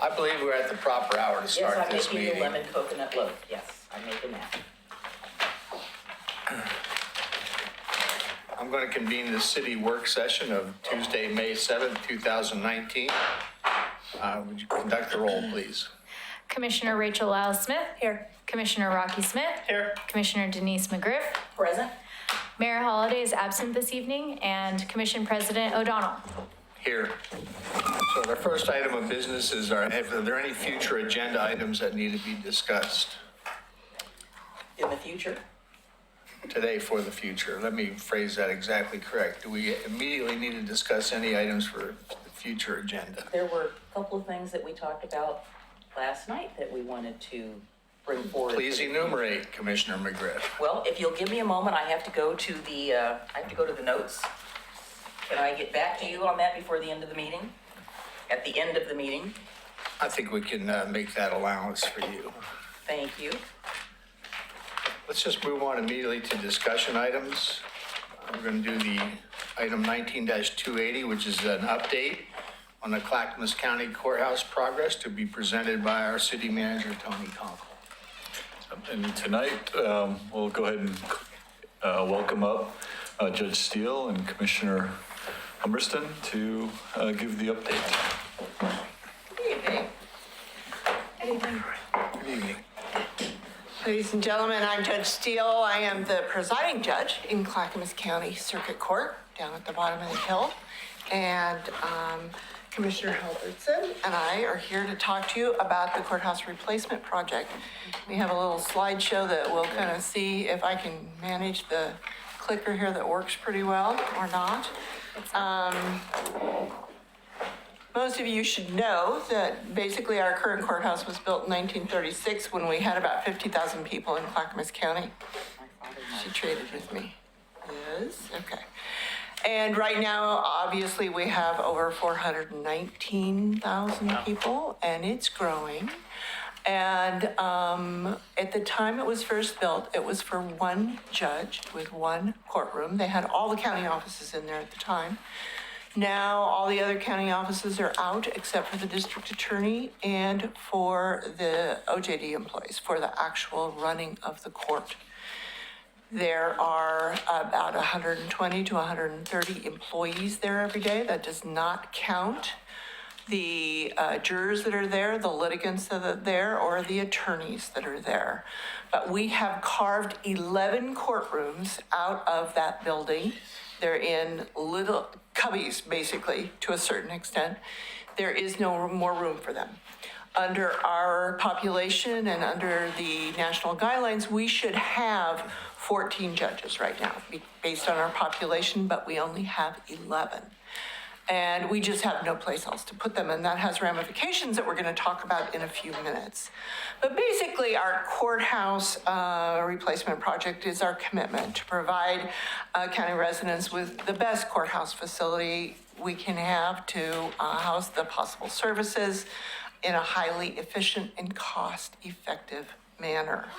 I believe we're at the proper hour to Yes, start I'm this making meeting. the lemon coconut loaf. Yes, I'm making that. I'm going to convene the city work session of Tuesday, May 7th, 2019. Would you conduct the roll, please? Commissioner Rachel Lyles Smith. Here. Commissioner Rocky Smith. Here. Commissioner Denise McGriff. Present? Mayor Holliday is absent this evening, and Commission President O'Donnell. Here. So the first item of business is, are there any future agenda items that need to be discussed In the future? today for the future? Let me phrase that exactly correct. Do we immediately need to discuss any items for the future agenda? There were a couple of things that we talked about last night that we wanted to bring forward. Please enumerate, Commissioner McGriff. Well, if you'll give me a moment, I have to go to the notes. Can I get back to you on that before the end of the meeting? At the end of the meeting? I think we can make that allowance for you. Thank you. Let's just move on immediately to discussion items. We're going to do the item 19-280, which is an update on the Clackamas County Courthouse progress to be presented by our city manager, Tony Conkle. And tonight, we'll go ahead and welcome up Judge Steele and Commissioner Humberston to give the update. Good evening. Good evening. Ladies and gentlemen, I'm Judge Steele. I am the presiding judge in Clackamas County Circuit Court down at the bottom of the hill. And Commissioner Halbertson and I are here to talk to you about the courthouse replacement project. We have a little slideshow that we'll kind of see if I can manage the clicker here that works pretty well or not. Most of you should know that basically our current courthouse was built in 1936 when we had about 50,000 people in Clackamas County. She traded with me. Yes, okay. And right now, obviously, we have over 419,000 people, and it's growing. And at the time it was first built, it was for one judge with one courtroom. They had all the county offices in there at the time. Now, all the other county offices are out except for the district attorney and for the OJD employees, for the actual running of the court. There are about 120 to 130 employees there every day. That does not count the jurors that are there, the litigants that are there, or the attorneys that are there. But we have carved 11 courtrooms out of that building. They're in little cubbies, basically, to a certain extent. There is no more room for them. Under our population and under the national guidelines, we should have 14 judges right now, based on our population, but we only have 11. And we just have no place else to put them, and that has ramifications that we're going to talk about in a few minutes. But basically, our courthouse replacement project is our commitment to provide county residents with the best courthouse facility we can have to house the possible services in a highly efficient and cost-effective manner.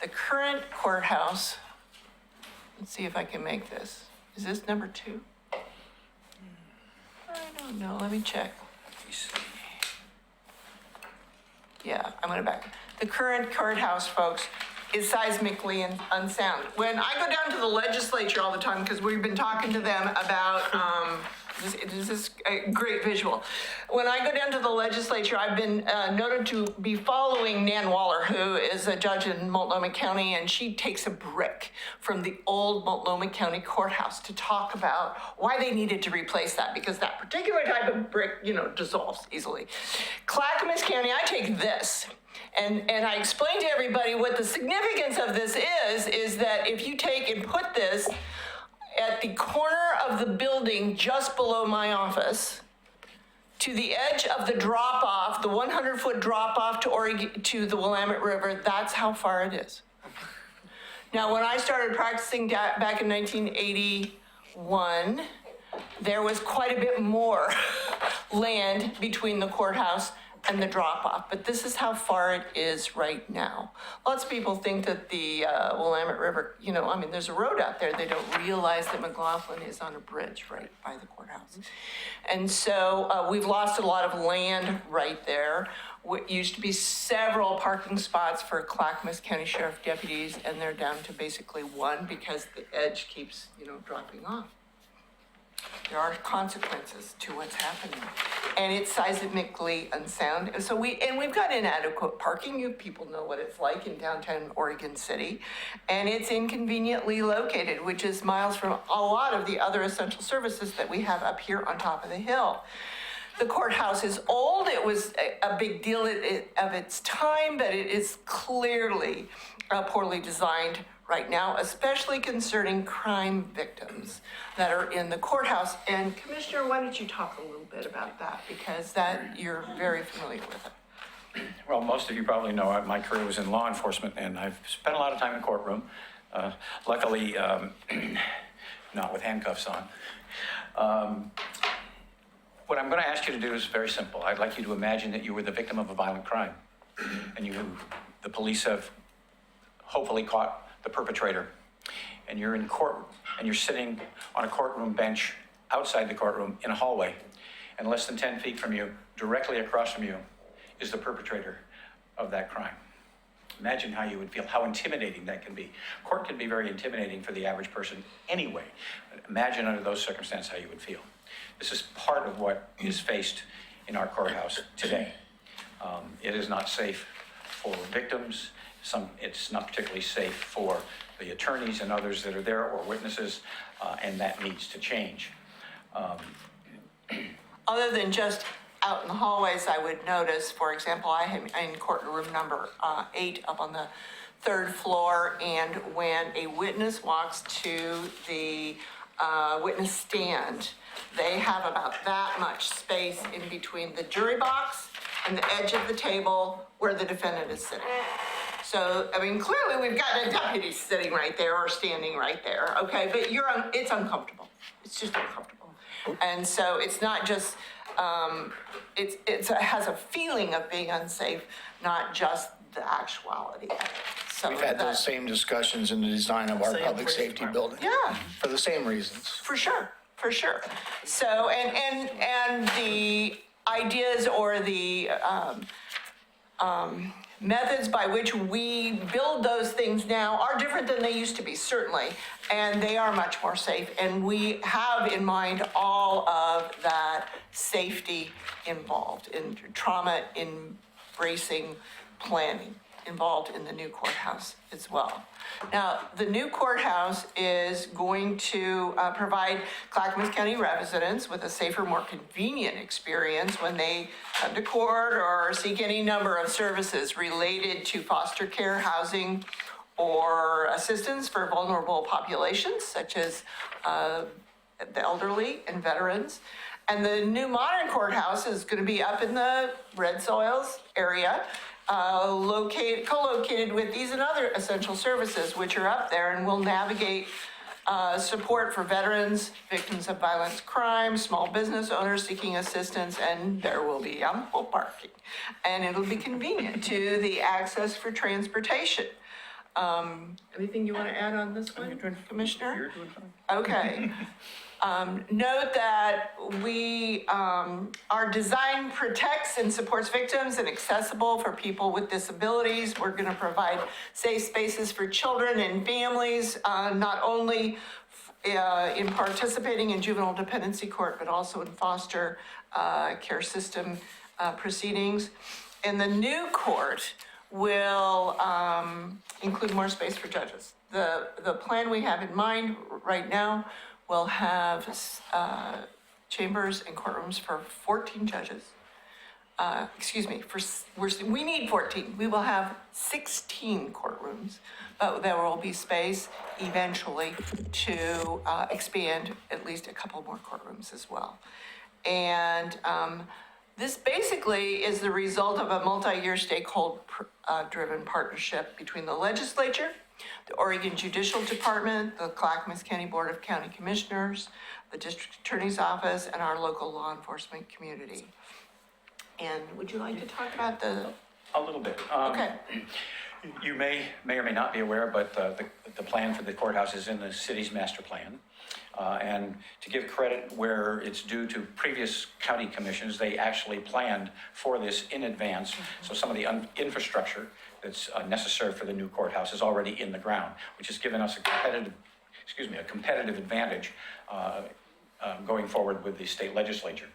The current courthouse, let's see if I can make this. Is this number 2? I don't know, let me check. Yeah, I'm gonna back. The current courthouse, folks, is seismically unsound. When I go down to the legislature all the time, because we've been talking to them about, this is a great visual. When I go down to the legislature, I've been noted to be following Nan Waller, who is a judge in Multnomah County, and she takes a brick from the old Multnomah County courthouse to talk about why they needed to replace that, because that particular type of brick, dissolves easily. Clackamas County, I take this. And I explain to everybody what the significance of this is that if you take and put this at the corner of the building just below my office, to the edge of the drop-off, the 100-foot drop-off to the Willamette River, that's how far it is. Now, when I started practicing back in 1981, there was quite a bit more land between the courthouse and the drop off, but this is how far it is right now. Lots of people think that the Willamette River, there's a road out there. They don't realize that McLaughlin is on a bridge right by the courthouse. And so we've lost a lot of land right there. What used to be several parking spots for Clackamas County Sheriff deputies, and they're down to basically one because the edge keeps, dropping off. There are consequences to what's happening, and it's seismically unsound. And so we've got inadequate parking. You people know what it's like in downtown Oregon City, and it's inconveniently located, which is miles from a lot of the other essential services that we have up here on top of the hill. The courthouse is old. It was a big deal of its time, but it is clearly poorly designed right now, especially concerning crime victims that are in the courthouse. And Commissioner, why don't you talk a little bit about that, because you're very familiar with it. Well, most of you probably know my career was in law enforcement, and I've spent a lot of time in courtroom. Luckily, not with handcuffs on. What I'm going to ask you to do is very simple. I'd like you to imagine that you were the victim of a violent crime, and the police have hopefully caught the perpetrator, and you're in court, and you're sitting on a courtroom bench outside the courtroom in a hallway, and less than 10 feet from you, directly across from you, is the perpetrator of that crime. Imagine how you would feel, how intimidating that can be. Court can be very intimidating for the average person anyway. But imagine under those circumstances how you would feel. This is part of what is faced in our courthouse today. It is not safe for victims. It's not particularly safe for the attorneys and others that are there or witnesses, and that needs to change. Other than just out in the hallways, I would notice, for example, I am in courtroom number 8 up on the 3rd floor, and when a witness walks to the witness stand, they have about that much space in between the jury box and the edge of the table where the defendant is sitting. So, clearly we've got a deputy sitting right there or standing right there, okay? But it's uncomfortable. It's just uncomfortable. And so it's not just, it has a feeling of being unsafe, not just the actuality of it. So We've had those same discussions in the design of our Same public police safety department. building. Yeah. For the same reasons. For sure. So, and the ideas or the methods by which we build those things now are different than they used to be, certainly, and they are much more safe. And we have in mind all of that safety involved in trauma embracing planning involved in the new courthouse as well. Now, the new courthouse is going to provide Clackamas County residents with a safer, more convenient experience when they come to court or seek any number of services related to foster care, housing, or assistance for vulnerable populations, such as the elderly and veterans. And the new modern courthouse is going to be up in the Red Soils area, co-located with these and other essential services which are up there, and will navigate support for veterans, victims of violent crime, small business owners seeking assistance, and there will be ample parking. And it'll be convenient to the access for transportation. Anything you want to add on this one, Commissioner? You're doing fine. Okay. Note that our design protects and supports victims and accessible for people with disabilities. We're going to provide safe spaces for children and families, not only in participating in juvenile dependency court, but also in foster care system proceedings. And the new court will include more space for judges. The plan we have in mind right now will have chambers and courtrooms for 14 judges. We need 14. We will have 16 courtrooms, but there will be space eventually to expand at least a couple more courtrooms as well. And this basically is the result of a multi-year stakeholder-driven partnership between the legislature, the Oregon Judicial Department, the Clackamas County Board of County Commissioners, the District Attorney's Office, and our local law enforcement community. And would you like to talk about the, A little bit. okay, You may or may not be aware, but the plan for the courthouse is in the city's master plan. And to give credit where it's due to previous county commissions, they actually planned for this in advance. So some of the infrastructure that's necessary for the new courthouse is already in the ground, which has given us a competitive advantage going forward with the state legislature.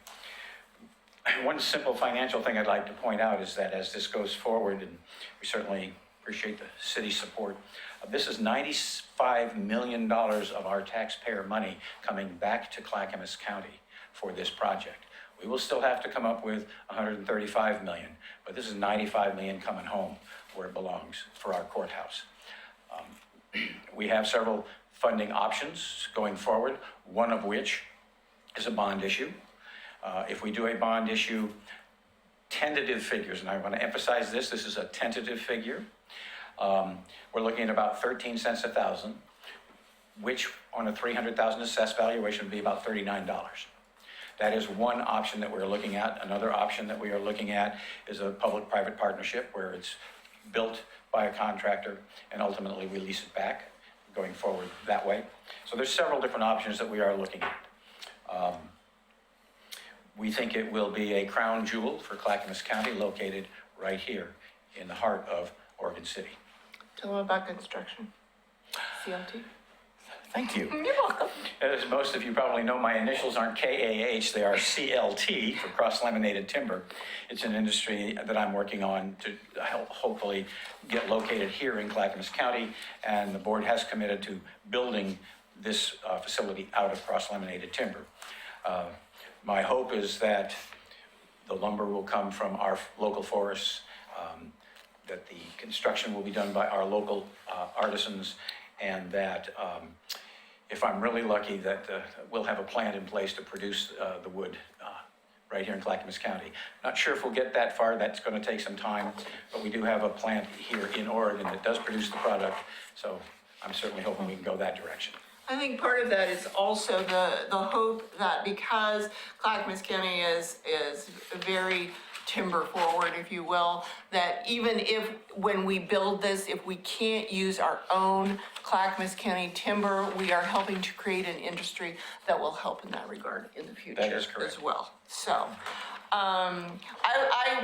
One simple financial thing I'd like to point out is that as this goes forward, and we certainly appreciate the city's support, this is $95 million of our taxpayer money coming back to Clackamas County for this project. We will still have to come up with $135 million, but this is $95 million coming home where it belongs for our courthouse. We have several funding options going forward, one of which is a bond issue. If we do a bond issue, tentative figures, and I want to emphasize this is a tentative figure. We're looking at about 13 cents a thousand, which on a 300,000 assessed valuation would be about $39. That is one option that we're looking at. Another option that we are looking at is a public-private partnership where it's built by a contractor and ultimately we lease it back going forward that way. So there's several different options that we are looking at. We think it will be a crown jewel for Clackamas County, located right here in the heart of Oregon City. tell them about construction, CLT. Thank you. You're welcome. As most of you probably know, my initials aren't KAH, they are CLT for cross-laminated timber. It's an industry that I'm working on to help hopefully get located here in Clackamas County, and the board has committed to building this facility out of cross-laminated timber. My hope is that the lumber will come from our local forests, that the construction will be done by our local artisans, and that if I'm really lucky, that we'll have a plant in place to produce the wood right here in Clackamas County. Not sure if we'll get that far, that's going to take some time, but we do have a plant here in Oregon that does produce the product, so I'm certainly hoping we can go that direction. I think part of that is also the hope that because Clackamas County is very timber forward, if you will, that even if, when we build this, if we can't use our own Clackamas County timber, we are helping to create an industry that will help in that regard in the future That is correct. as well. So,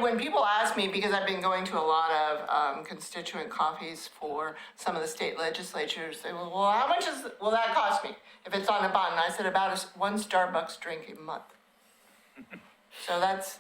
when people ask me, because I've been going to a lot of constituent coffees for some of the state legislatures, they will, well, how much will that cost me if it's on a bond? And I said about one Starbucks drink a month. So that's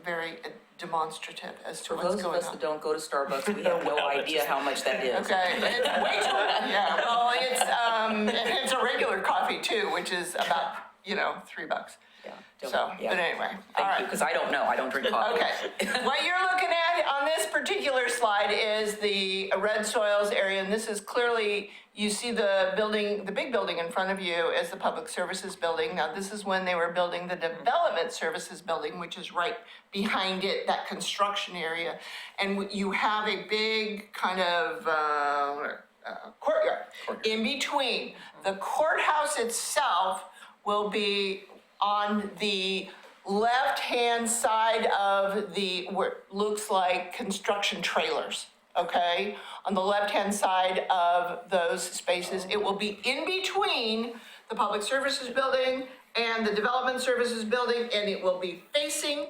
very demonstrative as to For what's those of going us that on. don't go to Starbucks, we have no idea how much that is. Okay, it's way too, yeah, well, it's a regular coffee too, which is about, $3. Yeah, So, yeah. but anyway, all Thank you, right. because I don't know, I don't drink coffee. Okay, what you're looking at on this particular slide is the red soils area, and this is clearly, you see the building, the big building in front of you is the Public Services Building. Now, this is when they were building the Development Services Building, which is right behind it, that construction area. And you have a big kind of courtyard in between. The courthouse itself will be on the left-hand side of the, what looks like construction trailers, okay? On the left-hand side of those spaces. It will be in between the Public Services Building and the Development Services Building, and it will be facing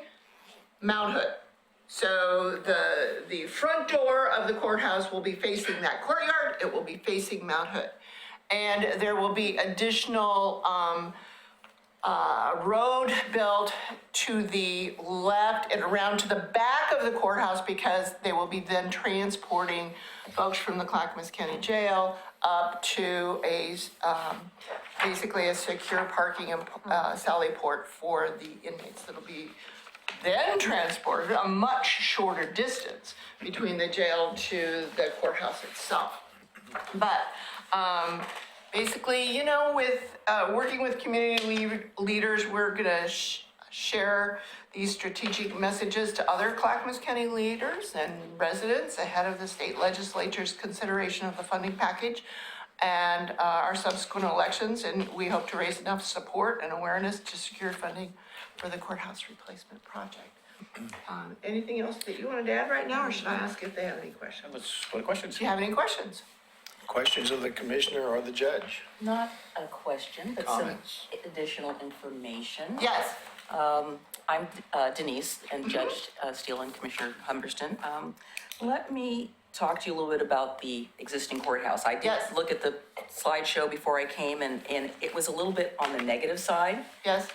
Mount Hood. So the front door of the courthouse will be facing that courtyard. It will be facing Mount Hood. And there will be additional road built to the left and around to the back of the courthouse, because they will be then transporting folks from the Clackamas County Jail up to basically a secure parking and sally port for the inmates that'll be then transported a much shorter distance between the jail to the courthouse itself. But basically, with working with community leaders, we're gonna share these strategic messages to other Clackamas County leaders and residents ahead of the state legislature's consideration of the funding package and our subsequent elections. And we hope to raise enough support and awareness to secure funding for the courthouse replacement project. Anything else that you wanted to add right now, or should I ask if they have any questions? Let's go to questions. Do you have any questions? Questions of the commissioner or the judge? Not a question, but some Comments. additional information. Yes. I'm Denise, and Judge Steele and Commissioner Humberston. Let me talk to you a little bit about the existing courthouse. I did Yes. look at the slideshow before I came, and it was a little bit on the negative side. Yes.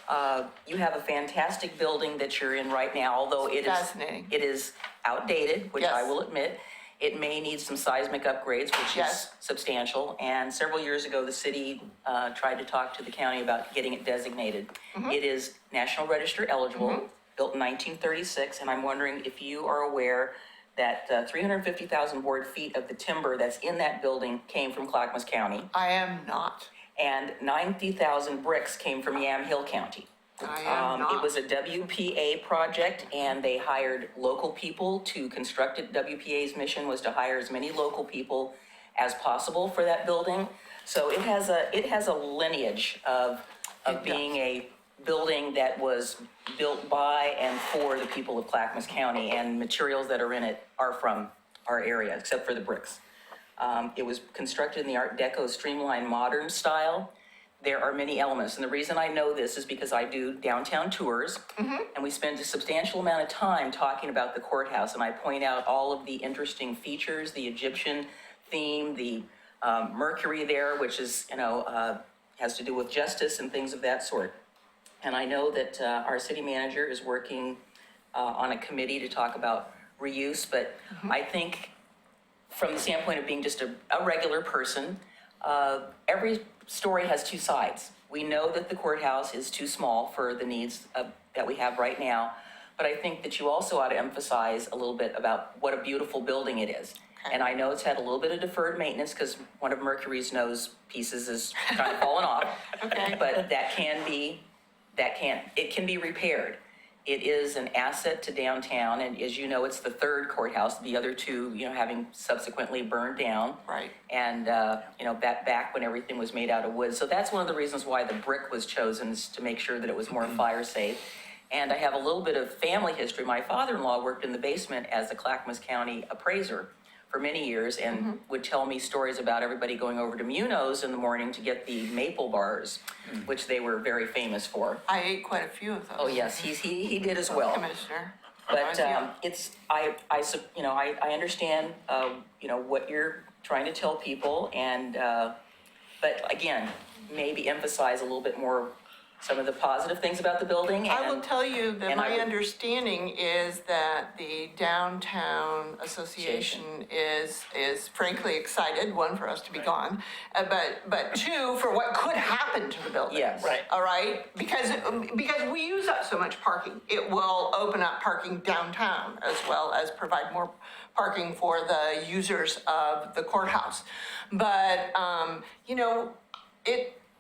You have a fantastic building that you're in right now, although Fascinating. it is outdated, which I Yes. will admit. It may need some seismic upgrades, which is Yes. substantial. And several years ago, the city tried to talk to the county about getting it designated. It is National Register eligible, built in 1936, and I'm wondering if you are aware that 350,000 board feet of the timber that's in that building came from Clackamas County, I am not. and 90,000 bricks came from Yamhill County. I am not. It was a WPA project, and they hired local people to construct it. WPA's mission was to hire as many local people as possible for that building. So it has a lineage of It does. being a building that was built by and for the people of Clackamas County, and materials that are in it are from our area, except for the bricks. It was constructed in the Art Deco streamlined modern style. There are many elements, and the reason I know this is because I do downtown tours, and we spend a substantial amount of time talking about the courthouse, and I point out all of the interesting features, the Egyptian theme, the Mercury there, which is, has to do with justice and things of that sort. And I know that our city manager is working on a committee to talk about reuse, but I think from the standpoint of being just a regular person, every story has two sides. We know that the courthouse is too small for the needs that we have right now, but I think that you also ought to emphasize a little bit about what a beautiful building it is. And I know it's had a little bit of deferred maintenance because one of Mercury's nose pieces is kind of fallen off. Okay. But it can be repaired. It is an asset to downtown, and as you know, it's the third courthouse, the other two, having subsequently burned down. Right. And, back when everything was made out of wood. So that's one of the reasons why the brick was chosen, is to make sure that it was more fire safe. And I have a little bit of family history. My father-in-law worked in the basement as a Clackamas County appraiser for many years, and would tell me stories about everybody going over to Munoz in the morning to get the maple bars, which they were very famous for. I ate quite a few of those. Oh, yes, he did as well. Commissioner. But Yeah. I understand, what you're trying to tell people, and, but again, maybe emphasize a little bit more some of the positive things about the building. I will and- tell you that and I my would- understanding is that the Downtown Association is frankly excited, one, for us to be gone, but two, for what could happen to the building. Yes. Right. All right? Because we use up so much parking. It will open up parking downtown as well as provide more parking for the users of the courthouse. But,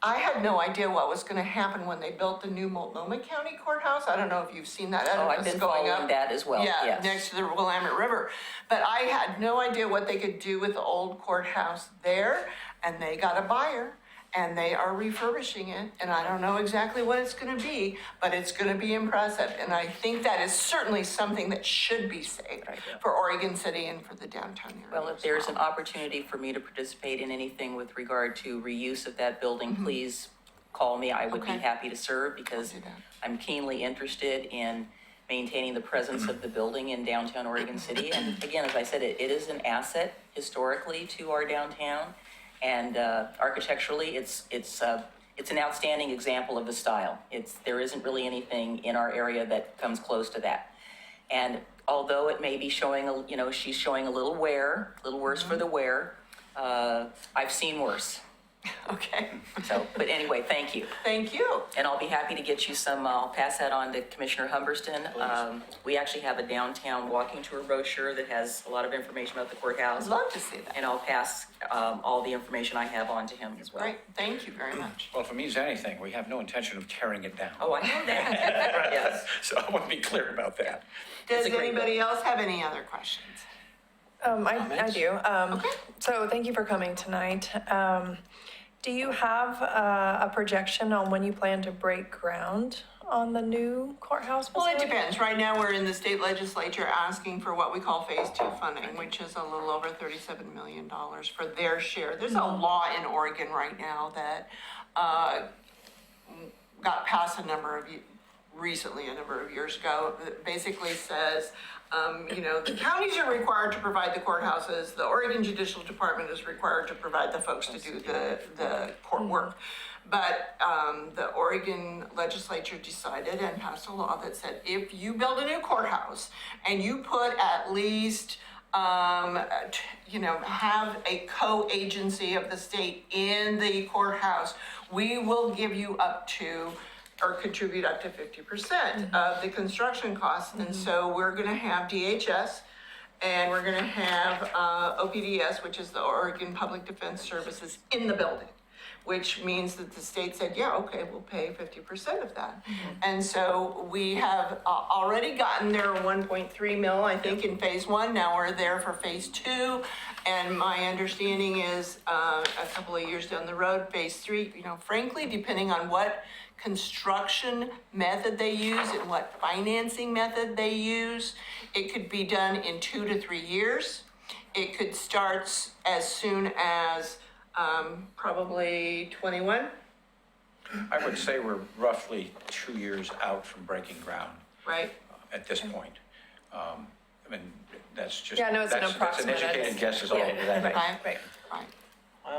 I had no idea what was gonna happen when they built the new Multnomah County Courthouse. I don't know if you've seen that. Oh, I've edifice been going following up. that as well, Yeah, yes. next to the Willamette River. But I had no idea what they could do with the old courthouse there, and they got a buyer, and they are refurbishing it, and I don't know exactly what it's gonna be, but it's gonna be impressive. And I think that is certainly something that should be saved for Oregon City and for the downtown area. Well, if as there's well. an opportunity for me to participate in anything with regard to reuse of that building, please call me. I would be Okay. happy to serve, because I'll do that. I'm keenly interested in maintaining the presence of the building in downtown Oregon City. And again, as I said, it is an asset historically to our downtown. And architecturally, it's an outstanding example of the style. There isn't really anything in our area that comes close to that. And although it may be showing, she's showing a little wear, a little worse for the wear, I've seen worse. Okay, So, but anyway, thank you. thank you. And I'll be happy to get you some, I'll pass that on to Commissioner Humberston. We actually have a downtown walking tour brochure that has a lot of information about the I'd courthouse. love to see that. And I'll pass all the information I have on to him as well. Great, thank you very much. Well, if it means anything, we have no intention of tearing it down. Oh, I know that. Yes. So I want to be clear about that. Does a great anybody else have any other questions? I do. So thank you for coming tonight. Do you have a projection on when you plan to break ground on the new courthouse Well, it facility? depends. Right now, we're in the state legislature asking for what we call phase 2 funding, which is a little over $37 million for their share. There's a law in Oregon right now that got passed recently, a number of years ago, that basically says, the counties are required to provide the courthouses, the Oregon Judicial Department is required to provide the folks to do the court work. But the Oregon legislature decided and passed a law that said, if you build a new courthouse and you put at least, have a co-agency of the state in the courthouse, we will give you up to or contribute up to 50% of the construction costs. And so we're gonna have DHS and we're gonna have OPDS, which is the Oregon Public Defense Services, in the building, which means that the state said, yeah, okay, we'll pay 50% of that. And so we have already gotten their 1.3 mil, I think, in phase 1. Now we're there for phase 2. And my understanding is a couple of years down the road, phase 3, frankly, depending on what construction method they use and what financing method they use, it could be done in 2 to 3 years. It could start as soon as probably 21. I would say we're roughly 2 years out from breaking ground Right? at this point. I mean, that's just. Yeah, I know it's an approximate. That's an educated guess is all Yeah, that is. right. Right.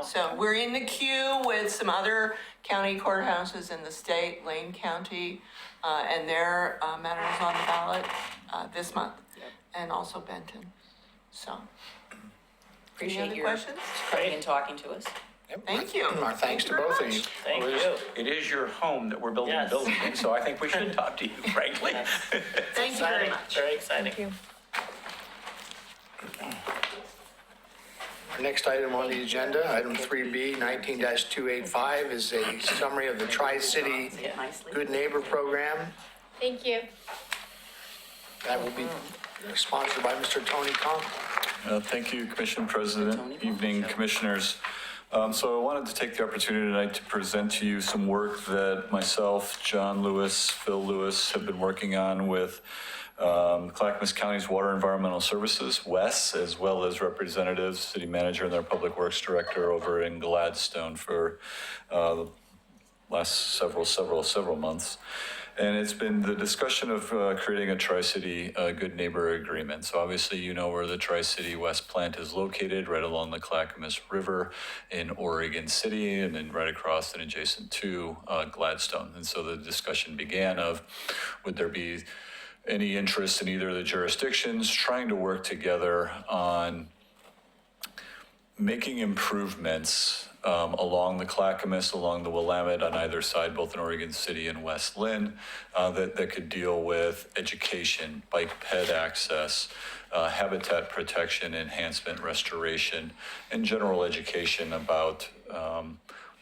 So we're in the queue with some other county courthouses in the state, Lane County, and their matter is on the ballot this month, and also Benton. So, Appreciate other your questions? coming and talking to us. Thank you. Our thanks to both of you. Thank Well, you. It is your home that we're building the Yes. building in, so I think we should talk to you, frankly. Thank you very Exciting, much. very exciting. Thank you. Our next item on the agenda, item 3B, 19-285, is a summary of the Tri-City Sit nicely. Good Neighbor Program. Thank you. That will be sponsored by Mr. Tony Conk. Thank you, Commission President. Evening, Commissioners. So I wanted to take the opportunity tonight to present to you some work that myself, John Lewis, Phil Lewis have been working on with Clackamas County's Water Environmental Services, WES, as well as representatives, city manager and their public works director over in Gladstone for the last several months. And it's been the discussion of creating a Tri-City Good Neighbor Agreement. So obviously, you know where the Tri-City West plant is located, right along the Clackamas River in Oregon City, and then right across and adjacent to Gladstone. And so the discussion began of, would there be any interest in either of the jurisdictions trying to work together on making improvements along the Clackamas, along the Willamette on either side, both in Oregon City and West Lynn, that could deal with education, bike ped access, habitat protection, enhancement, restoration, and general education about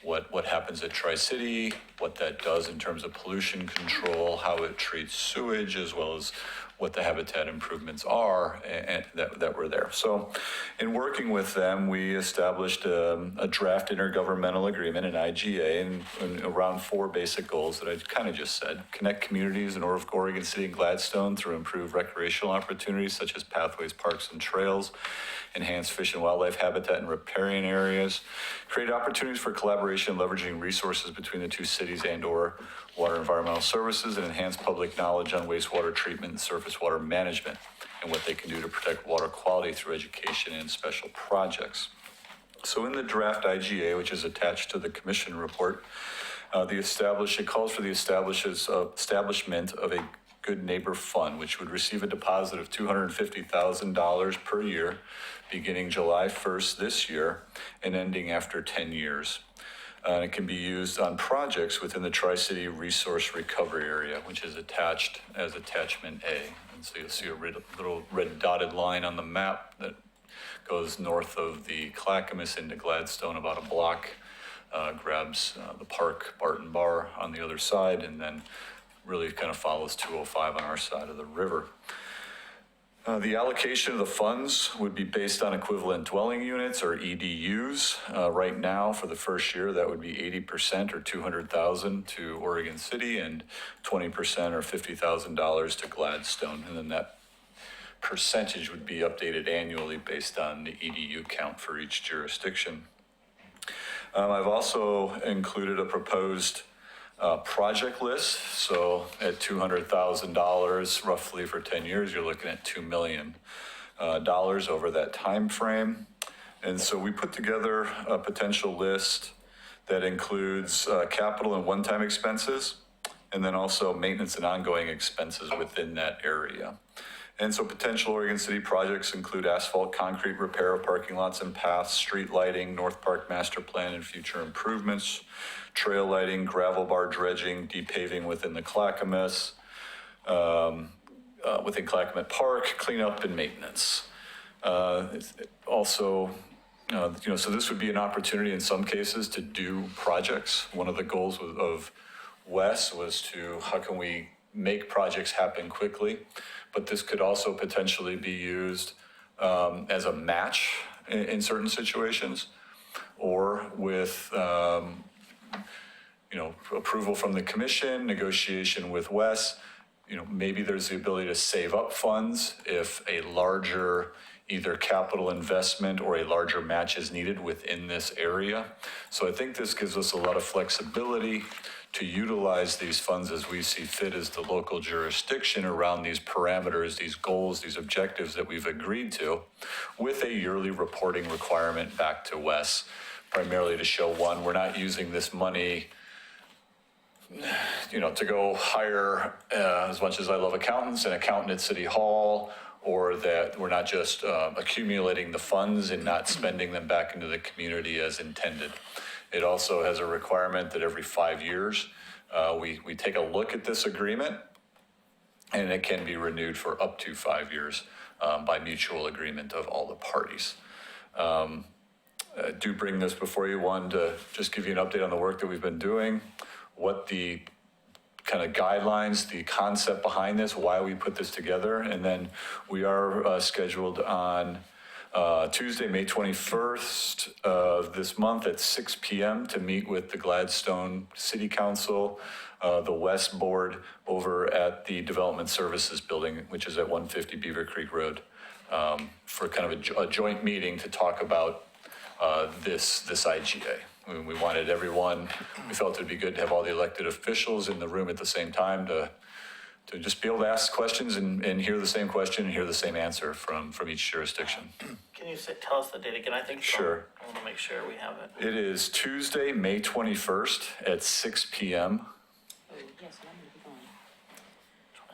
what happens at Tri-City, what that does in terms of pollution control, how it treats sewage, as well as what the habitat improvements are and that were there. So in working with them, we established a draft intergovernmental agreement, an IGA, and around 4 basic goals that I kind of just said. Connect communities in Oregon City and Gladstone through improved recreational opportunities such as pathways, parks, and trails. Enhance fish and wildlife habitat and riparian areas. Create opportunities for collaboration, leveraging resources between the 2 cities and/or water environmental services, and enhance public knowledge on wastewater treatment and surface water management and what they can do to protect water quality through education and special projects. So in the draft IGA, which is attached to the commission report, it calls for the establishment of a Good Neighbor Fund, which would receive a deposit of $250,000 per year, beginning July 1st this year and ending after 10 years. It can be used on projects within the Tri-City Resource Recovery Area, which is attached as Attachment A. And so you'll see a little red dotted line on the map that goes north of the Clackamas into Gladstone about a block, grabs the park, Barton Bar on the other side, and then really kind of follows 205 on our side of the river. The allocation of the funds would be based on equivalent dwelling units or EDUs. Right now, for the first year, that would be 80% or $200,000 to Oregon City and 20% or $50,000 to Gladstone. And then that percentage would be updated annually based on the EDU count for each jurisdiction. I've also included a proposed project list. So at $200,000 roughly for 10 years, you're looking at $2 million over that time frame. And so we put together a potential list that includes capital and one-time expenses, and then also maintenance and ongoing expenses within that area. And so potential Oregon City projects include asphalt, concrete repair of parking lots and paths, street lighting, North Park master plan and future improvements, trail lighting, gravel bar dredging, depaving within the Clackamas, within Clackamas Park, cleanup and maintenance. Also, so this would be an opportunity in some cases to do projects. One of the goals of WES was how can we make projects happen quickly? But this could also potentially be used as a match in certain situations, or with approval from the commission, negotiation with WES. Maybe there's the ability to save up funds if a larger either capital investment or a larger match is needed within this area. So I think this gives us a lot of flexibility to utilize these funds as we see fit as the local jurisdiction around these parameters, these goals, these objectives that we've agreed to, with a yearly reporting requirement back to WES, primarily to show, one, we're not using this money to go hire, as much as I love accountants, an accountant at City Hall, or that we're not just accumulating the funds and not spending them back into the community as intended. It also has a requirement that every 5 years, we take a look at this agreement, and it can be renewed for up to 5 years by mutual agreement of all the parties. Do bring this before you, one, to just give you an update on the work that we've been doing, what the kind of guidelines, the concept behind this, why we put this together. And then we are scheduled on Tuesday, May 21st of this month at 6 p.m. to meet with the Gladstone City Council, the West Board over at the Development Services Building, which is at 150 Beaver Creek Road, for kind of a joint meeting to talk about this IGA. We wanted everyone, we felt it'd be good to have all the elected officials in the room at the same time to just be able to ask questions and hear the same question and hear the same answer from each jurisdiction. Can you tell us the date again? I think so. Sure. I want to make sure we have it. It is Tuesday, May 21st at 6 p.m. Yes, and I'm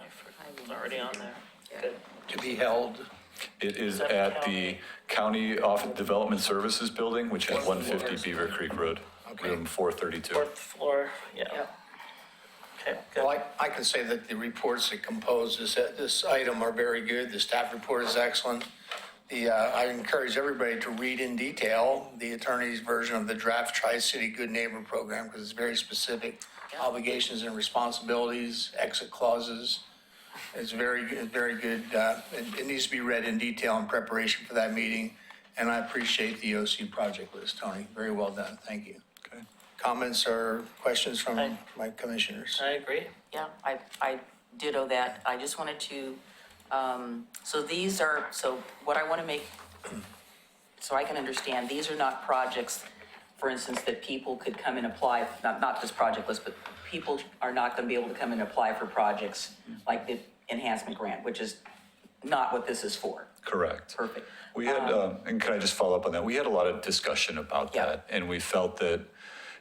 going to be It's already on there. Good. To be held. It is Seven at County. the County Office Development Services Building, which is 150 Beaver Creek Road, Okay. room 432. Fourth floor, yeah. Okay, good. Well, I can say that the reports that compose this item are very good. The staff report is excellent. I encourage everybody to read in detail the attorney's version of the draft Tri-City Good Neighbor Program, because it's very specific. Obligations and responsibilities, exit clauses. It's very good. It needs to be read in detail in preparation for that meeting. And I appreciate the OC project list, Tony. Very well done. Thank you. Okay. Comments or questions from Aye. my commissioners? I agree. Yeah, I ditto that. I just wanted to, so what I want to make, so I can understand, these are not projects, for instance, that people could come and apply, not this project list, but people are not going to be able to come and apply for projects like the enhancement grant, which is not what this is for. Correct. Perfect. We had, and can I just follow up on that? We had a lot of discussion about Yeah. that, and we felt that,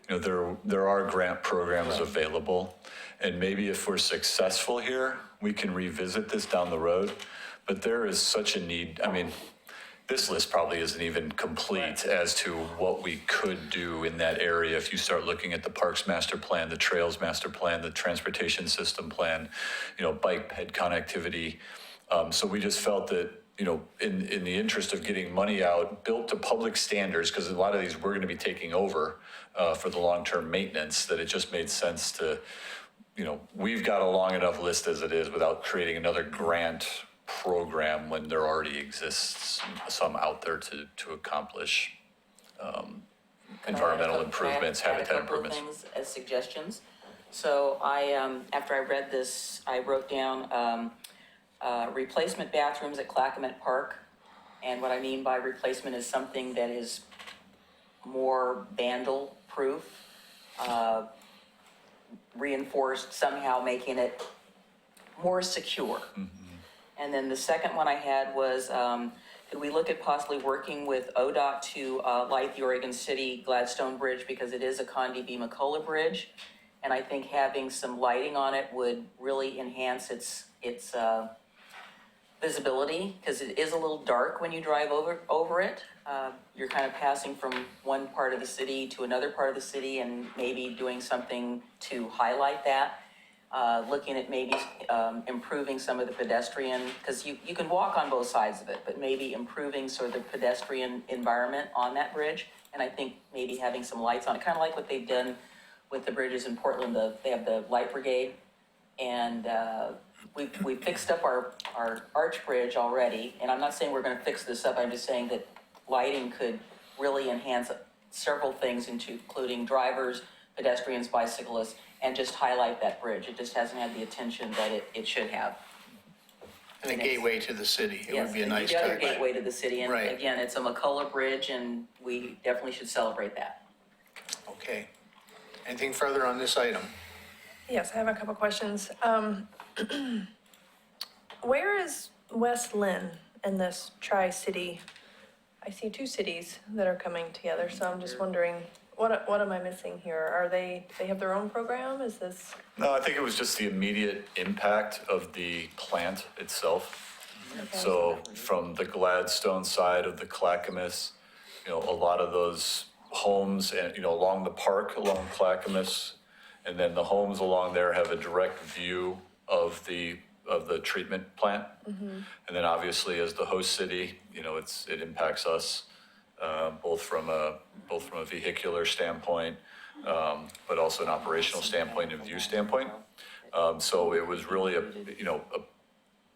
there are grant programs available, and maybe if we're successful here, we can revisit this down the road. But there is such a need. I mean, this list probably isn't even complete as to what we could do in that area. If you start looking at the Parks Master Plan, the Trails Master Plan, the Transportation System Plan, bike ped connectivity. So we just felt that, in the interest of getting money out, built to public standards, because a lot of these we're going to be taking over for the long-term maintenance, that it just made sense to, we've got a long enough list as it is without creating another grant program when there already exists some out there to accomplish environmental improvements, Can I add habitat a couple of improvements. things as suggestions? So after I read this, I wrote down, replacement bathrooms at Clackamas Park. And what I mean by replacement is something that is more vandal-proof, reinforced, somehow making it more secure. And then the second one I had was, could we look at possibly working with ODOT to light the Oregon City Gladstone Bridge, because it is a Condi B. McCullough Bridge. And I think having some lighting on it would really enhance its visibility, because it is a little dark when you drive over it. You're kind of passing from one part of the city to another part of the city, and maybe doing something to highlight that. Looking at maybe improving some of the pedestrian, because you can walk on both sides of it, but maybe improving sort of the pedestrian environment on that bridge. And I think maybe having some lights on it, kind of like what they've done with the bridges in Portland. They have the light brigade, and we fixed up our arch bridge already. And I'm not saying we're going to fix this up. I'm just saying that lighting could really enhance several things, including drivers, pedestrians, bicyclists, and just highlight that bridge. It just hasn't had the attention that it should have. And a gateway to the city. It would be a nice The other touch. gateway to the city. And Right. again, it's a McCullough Bridge, and we definitely should celebrate that. Okay. Anything further on this item? Yes, I have a couple questions. Where is West Lynn in this Tri-City? I see two cities that are coming together, so I'm just wondering, what am I missing here? Are they have their own program? Is this? No, I think it was just the immediate impact of the plant itself. Okay. So from the Gladstone side of the Clackamas, a lot of those homes and, along the park, along Clackamas, and then the homes along there have a direct view of the treatment plant. And then obviously as the host city, it impacts us, both from a vehicular standpoint, but also an operational standpoint and view standpoint. So it was really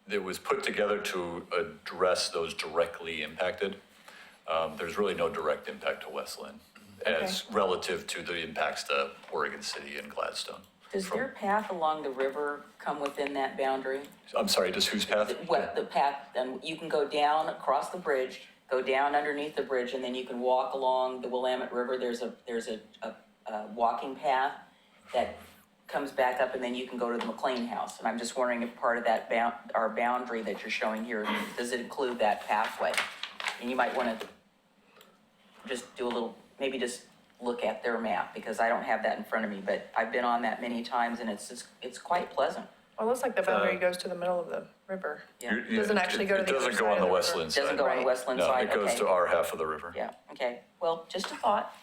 it was put together to address those directly impacted. There's really no direct impact to West Lynn as relative to the impacts to Oregon City and Gladstone. Does their path along the river come within that boundary? I'm sorry, does whose path? The path, and you can go down across the bridge, go down underneath the bridge, and then you can walk along the Willamette River. There's a walking path that comes back up, and then you can go to the McLean House. And I'm just wondering if part of that our boundary that you're showing here, does it include that pathway? And you might want to just do a little, maybe just look at their map, because I don't have that in front of me, but I've been on that many times, and it's quite pleasant. Well, it looks like the boundary goes to the middle of the river. Yeah. Doesn't actually go to the It other doesn't go side on of the the West river. Lynn side. Doesn't go on the Westland No, side? it goes Okay. to our half of the river. Yeah, okay. Well, just a thought.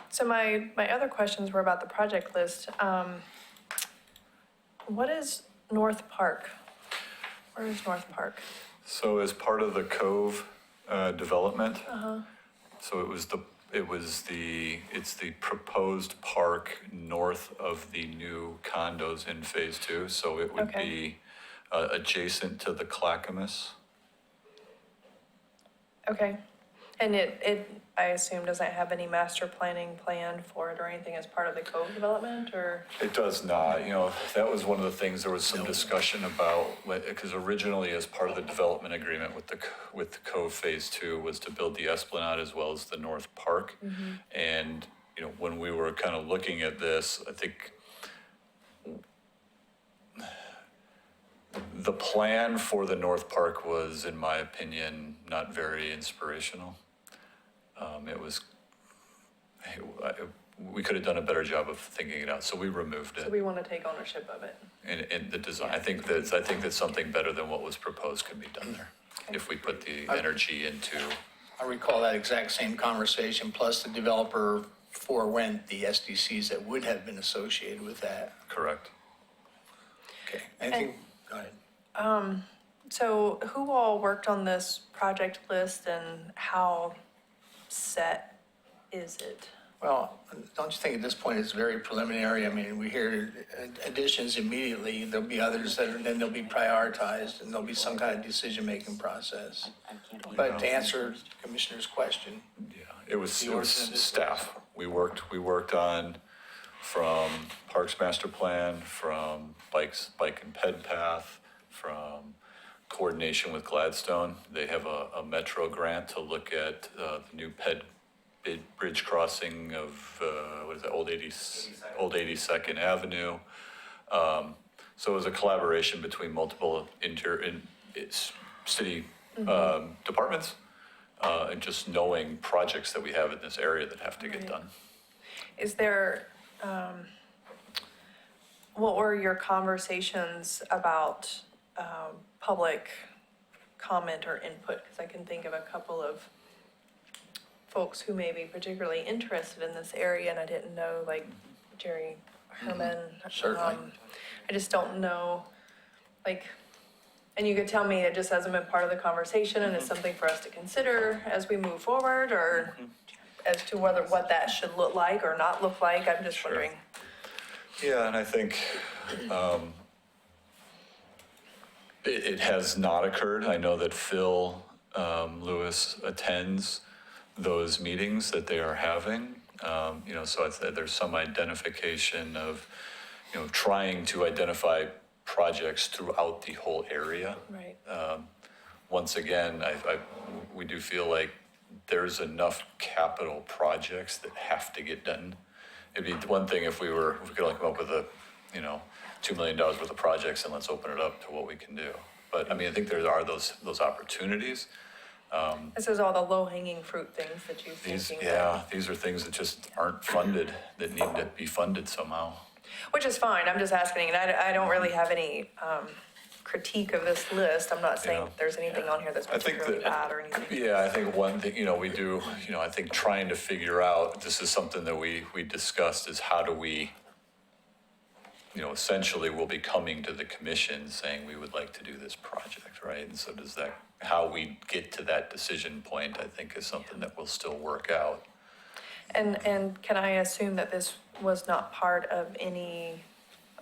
So my other questions were about the project list. What is North Park? Where is North Park? So as part of the Cove development, so it's the proposed park north of the new condos in Phase 2. So it would Okay. be adjacent to the Clackamas. Okay. And it, I assume, doesn't have any master planning plan for it or anything as part of the Cove development, or? It does not, that was one of the things there was some discussion about, because originally as part of the development agreement with the Cove Phase 2 was to build the Esplanade as well as the North Park. And, when we were kind of looking at this, I think the plan for the North Park was, in my opinion, not very inspirational. We could have done a better job of thinking it out, so we removed So it. we want to take ownership of it. In the design, I think that something better than what was proposed could be done there. If we put the energy into, I recall that exact same conversation, plus the developer forewent the SDCs that would have been associated with that. correct. Okay, anything, go ahead. So who all worked on this project list and how set is it? Well, don't you think at this point it's very preliminary? I mean, we hear additions immediately, there'll be others that are, then they'll be prioritized, and there'll be some kind of decision-making process. But to answer Commissioner's question, Yeah, it was The ordinance. staff. We worked on from Parks Master Plan, from bike and ped path, from coordination with Gladstone. They have a Metro grant to look at the new bridge crossing of, what is that, Old 82nd Avenue. So it was a collaboration between multiple city departments, and just knowing projects that we have in this area that have to get done. Is there, what were your conversations about public comment or input? Because I can think of a couple of folks who may be particularly interested in this area, and I didn't know, like Jerry Herman. Certainly. I just don't know, like, and you could tell me it just hasn't been part of the conversation and it's something for us to consider as we move forward, or as to what that should look like or not look like. I'm just wondering. Yeah, and I think it has not occurred. I know that Phil Lewis attends those meetings that they are having. So there's some identification of, trying to identify projects throughout the whole area. Right. Once again, we do feel like there's enough capital projects that have to get done. It'd be one thing if we could only come up with $2 million worth of projects and let's open it up to what we can do. But I mean, I think there are those opportunities. This is all the low-hanging fruit things that you're thinking. These are things that just aren't funded, that need to be funded somehow. Which is fine, I'm just asking, and I don't really have any critique of this list. I'm not saying Yeah. there's anything on here that's I think particularly that- bad or anything. Yeah, I think one thing, we do, I think trying to figure out, this is something that we discussed, is how do we, essentially we'll be coming to the commission saying we would like to do this project, right? And so how we get to that decision point, I think is something that will still work out. And can I assume that this was not part of any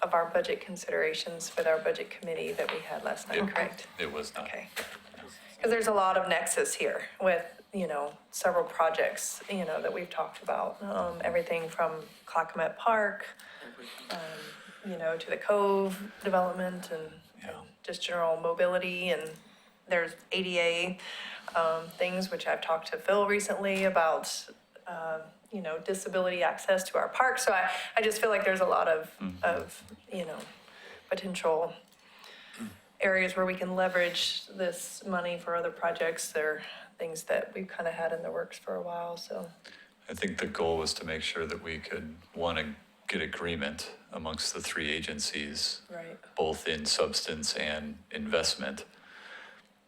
of our budget considerations with our budget committee that we had last night, correct? It was not. Okay. Because there's a lot of nexus here with, several projects, that we've talked about. Everything from Clackamas Park, to the Cove development and just general mobility. And there's ADA things, which I've talked to Phil recently about, disability access to our park. So I just feel like there's a lot of potential areas where we can leverage this money for other projects. They're things that we've kind of had in the works for a while, so. I think the goal was to make sure that we could, want to get agreement amongst the three agencies, Right. both in substance and investment.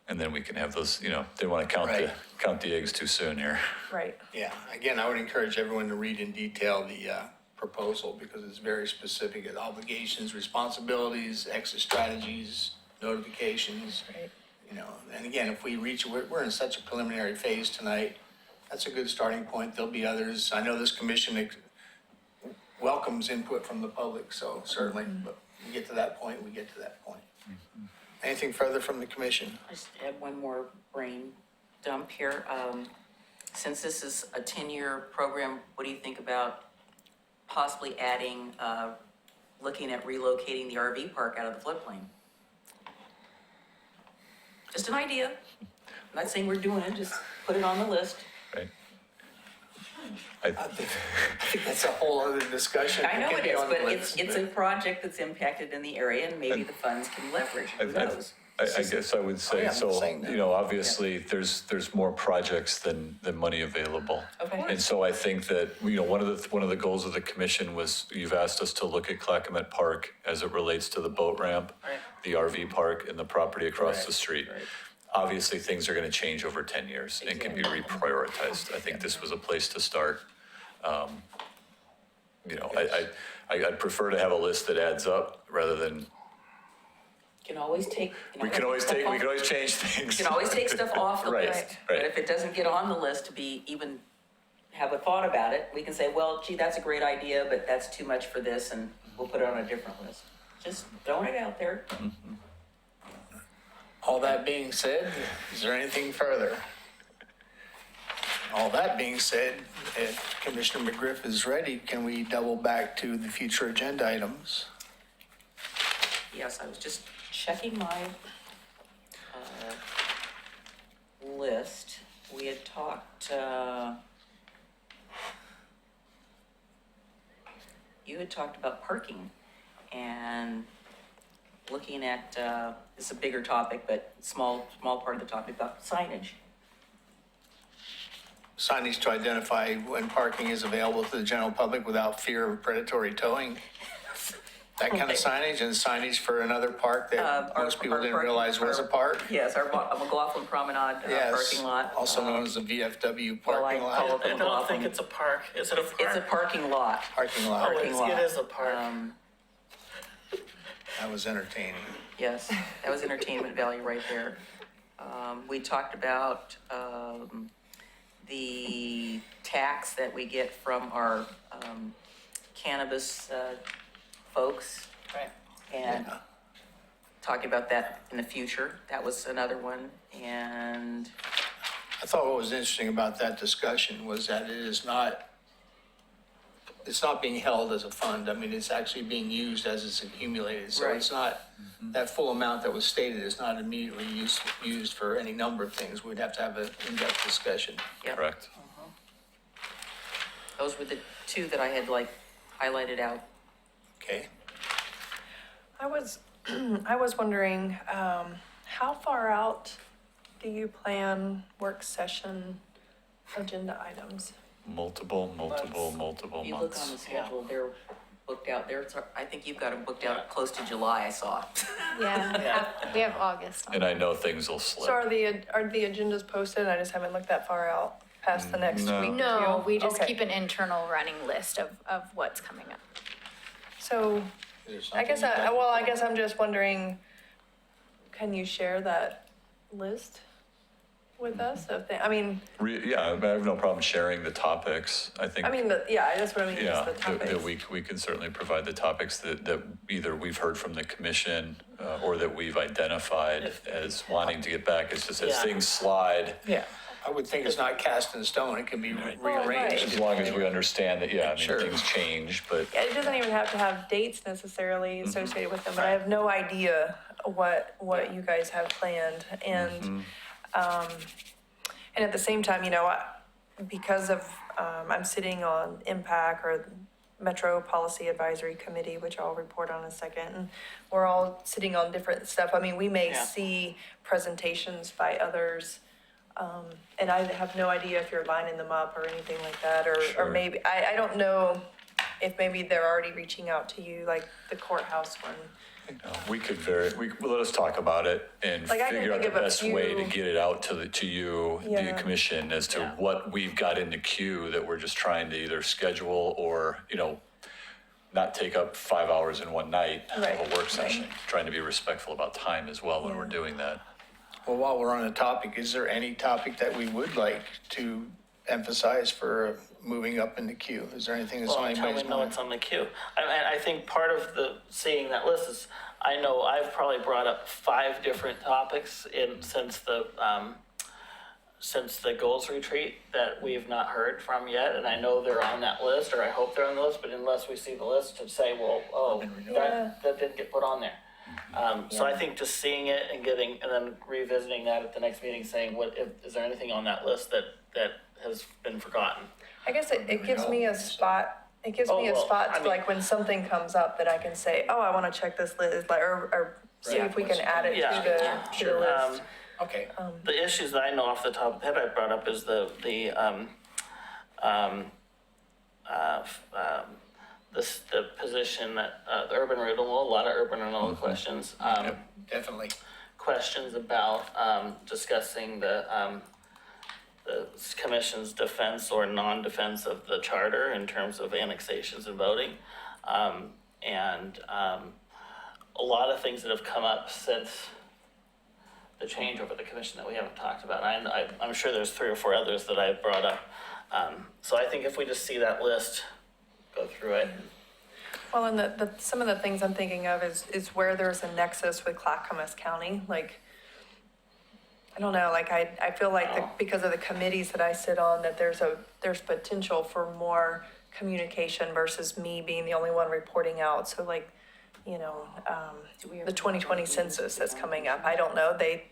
And then we can have those, they want to Right. count the eggs too soon here. Right. yeah, again, I would encourage everyone to read in detail the proposal because it's very specific at obligations, responsibilities, exit strategies, notifications. Right. And again, if we reach, we're in such a preliminary phase tonight. That's a good starting point. There'll be others. I know this commission welcomes input from the public, so certainly, but we get to that point, we get to that point. Anything further from the commission? I just have one more brain dump here. Since this is a 10-year program, what do you think about possibly adding, looking at relocating the RV park out of the floodplain? Just an idea. I'm not saying we're doing it, just put it on the list. Right. I think that's a whole other discussion. I know can it be is, on the but list, it's a project that's impacted in the area and maybe the funds can leverage, who knows? I guess I would say, I'm not so, saying that. obviously, there's more projects than money available. Of course. And so I think that, one of the goals of the commission was, you've asked us to look at Clackamas Park as it relates to the boat ramp, Right. the RV park, and the property across the Right, street. right. Obviously, things are gonna change over 10 years and can be reprioritized. I think this was a place to start. I'd prefer to have a list that adds up rather than, Can always take. we can always change things. You can always take stuff off the Right, list, right. but if it doesn't get on the list to be even have a thought about it, we can say, well, gee, that's a great idea, but that's too much for this, and we'll put it on a different list. Just throwing it out there. All that being said, is there anything further? All that being said, if Commissioner McGriff is ready, can we double back to the future agenda items? Yes, I was just checking my list. We had talked, you had talked about parking and looking at, it's a bigger topic, but small part of the topic, about signage. Signage to identify when parking is available to the general public without fear of predatory towing. That kind of signage, and signage for another park that Our- most people our didn't parking- realize was a our- park. Yes, our McLaughlin Promenade Yes, parking lot. also known as the VFW well, I parking call lot. it- I don't think it's a park. Is it a park? It's a parking lot. Parking Oh, lot. parking lot. it is a park. That was entertaining. Yes, that was entertainment value right there. We talked about, the tax that we get from our, cannabis, folks. Right. And Yeah. talking about that in the future. That was another one. And I thought what was interesting about that discussion was that it's not being held as a fund. I mean, it's actually being used as it's accumulated. So Right. it's not, that full amount that was stated is not immediately used for any number of things. We'd have to have an in-depth discussion. yeah, Correct. those were the two that I had like highlighted out. Okay? I was, I was wondering, how far out do you plan work session agenda items? Multiple You look on the months. schedule, they're booked out there. I think you've got them booked out close to July, I saw. Yeah, we have August on And I know things will slip. So are the agendas posted? I just haven't looked that far out past the next No. week. or No, two? we just Okay. keep an internal running list of what's coming up. So There's I guess, something you I guess I'm just wondering, can you share that list with us of I mean, Yeah, I have no problem sharing the topics. I think. yeah, that's what I mean, Yeah, just the that topics. we can certainly provide the topics that either we've heard from the commission or that we've identified as wanting to get back. It's just as Yeah. things slide, Yeah. I would think it's not cast in stone. It can be right. rearranged. as long as we understand that, yeah, I mean, Sure. things change, but Yeah, it doesn't even have to have dates necessarily associated with them, but I have no idea what you guys have planned. And, and at the same time, because of, I'm sitting on MPAC or Metro Policy Advisory Committee, which I'll report on in a second, and we're all sitting on different stuff. I mean, we may Yeah. see presentations by others, and I have no idea if you're lining them up or anything like that, or Sure. maybe, I don't know if maybe they're already reaching out to you, like the courthouse one. we could let us talk about it and Like, I can figure out think the of a best way to few- get it out to you, the Yeah. commission, as to Yeah. what we've got in the queue that we're just trying to either schedule or, not take up 5 hours in one night of Right, a work session, trying to be respectful about time as well when Yeah. we're doing that. Well, while we're on the topic, is there any topic that we would like to emphasize for moving up in the queue? Is there anything that's Well, on until we anybody's know mind? it's on the queue. I think part of seeing that list is, I know I've probably brought up 5 different topics since the goals retreat that we've not heard from yet, and I know they're on that list, or I hope they're on the list, but unless we see the list to say, well, Yeah. that didn't get put on there. So I think just seeing it and then revisiting that at the next meeting, saying, is there anything on that list that has been forgotten? I guess it gives me a spot, it gives me a well, spot I to mean- like when something comes up that I can say, oh, I want to check this list, like, or see Yeah. if we can add it Yeah. to the list. Okay, The issues that I know off the top of the head I brought up is the position that, the urban renewal, a lot of urban renewal questions. definitely. Questions about, discussing the commission's defense or non-defense of the charter in terms of annexations and voting. A lot of things that have come up since the change over the commission that we haven't talked about. I'm sure there's 3 or 4 others that I've brought up. So I think if we just see that list, go through it. Well, and some of the things I'm thinking of is where there's a nexus with Clackamas County, like, I don't know, like, I feel like because of the committees that I sit on, that there's potential for more communication versus me being the only one reporting out. So like, you know, the 2020 census that's coming up, I don't know, they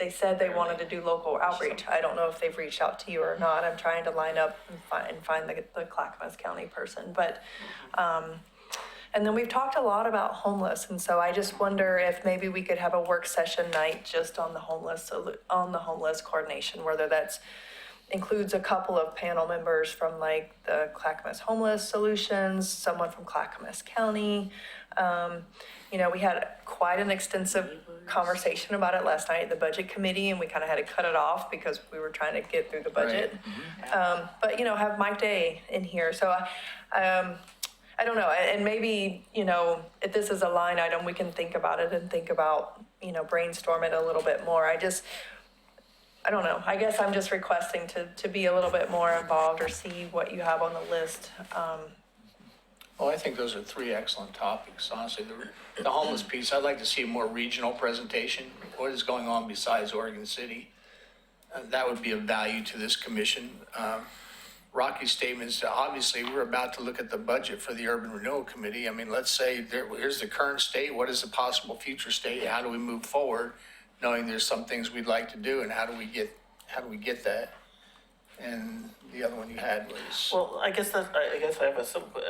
said they wanted to do local outreach. I don't know if they've reached out to you or not. I'm trying to line up and find the Clackamas County person, but, and then we've talked a lot about homeless, and so I just wonder if maybe we could have a work session night just on the homeless coordination, whether that's includes a couple of panel members from like the Clackamas Homeless Solutions, someone from Clackamas County. You know, we had quite an extensive conversation about it last night at the budget committee, and we kind of had to cut it off because we were trying to get through the budget. But, you know, have Mike Day in here. So I don't know, and maybe, you know, if this is a line item, we can think about it and think about, you know, brainstorm it a little bit more. I don't know, I guess I'm just requesting to be a little bit more involved or see what you have on the list. Well, I think those are three excellent topics, honestly. The homeless piece, I'd like to see a more regional presentation. What is going on besides Oregon City? That would be of value to this commission. Rocky's statements, obviously, we're about to look at the budget for the Urban Renewal Committee. I mean, let's say here's the current state. What is the possible future state? How do we move forward, knowing there's some things we'd like to do, and how do we get that? And the other one you had was, Well, I guess I have a simple,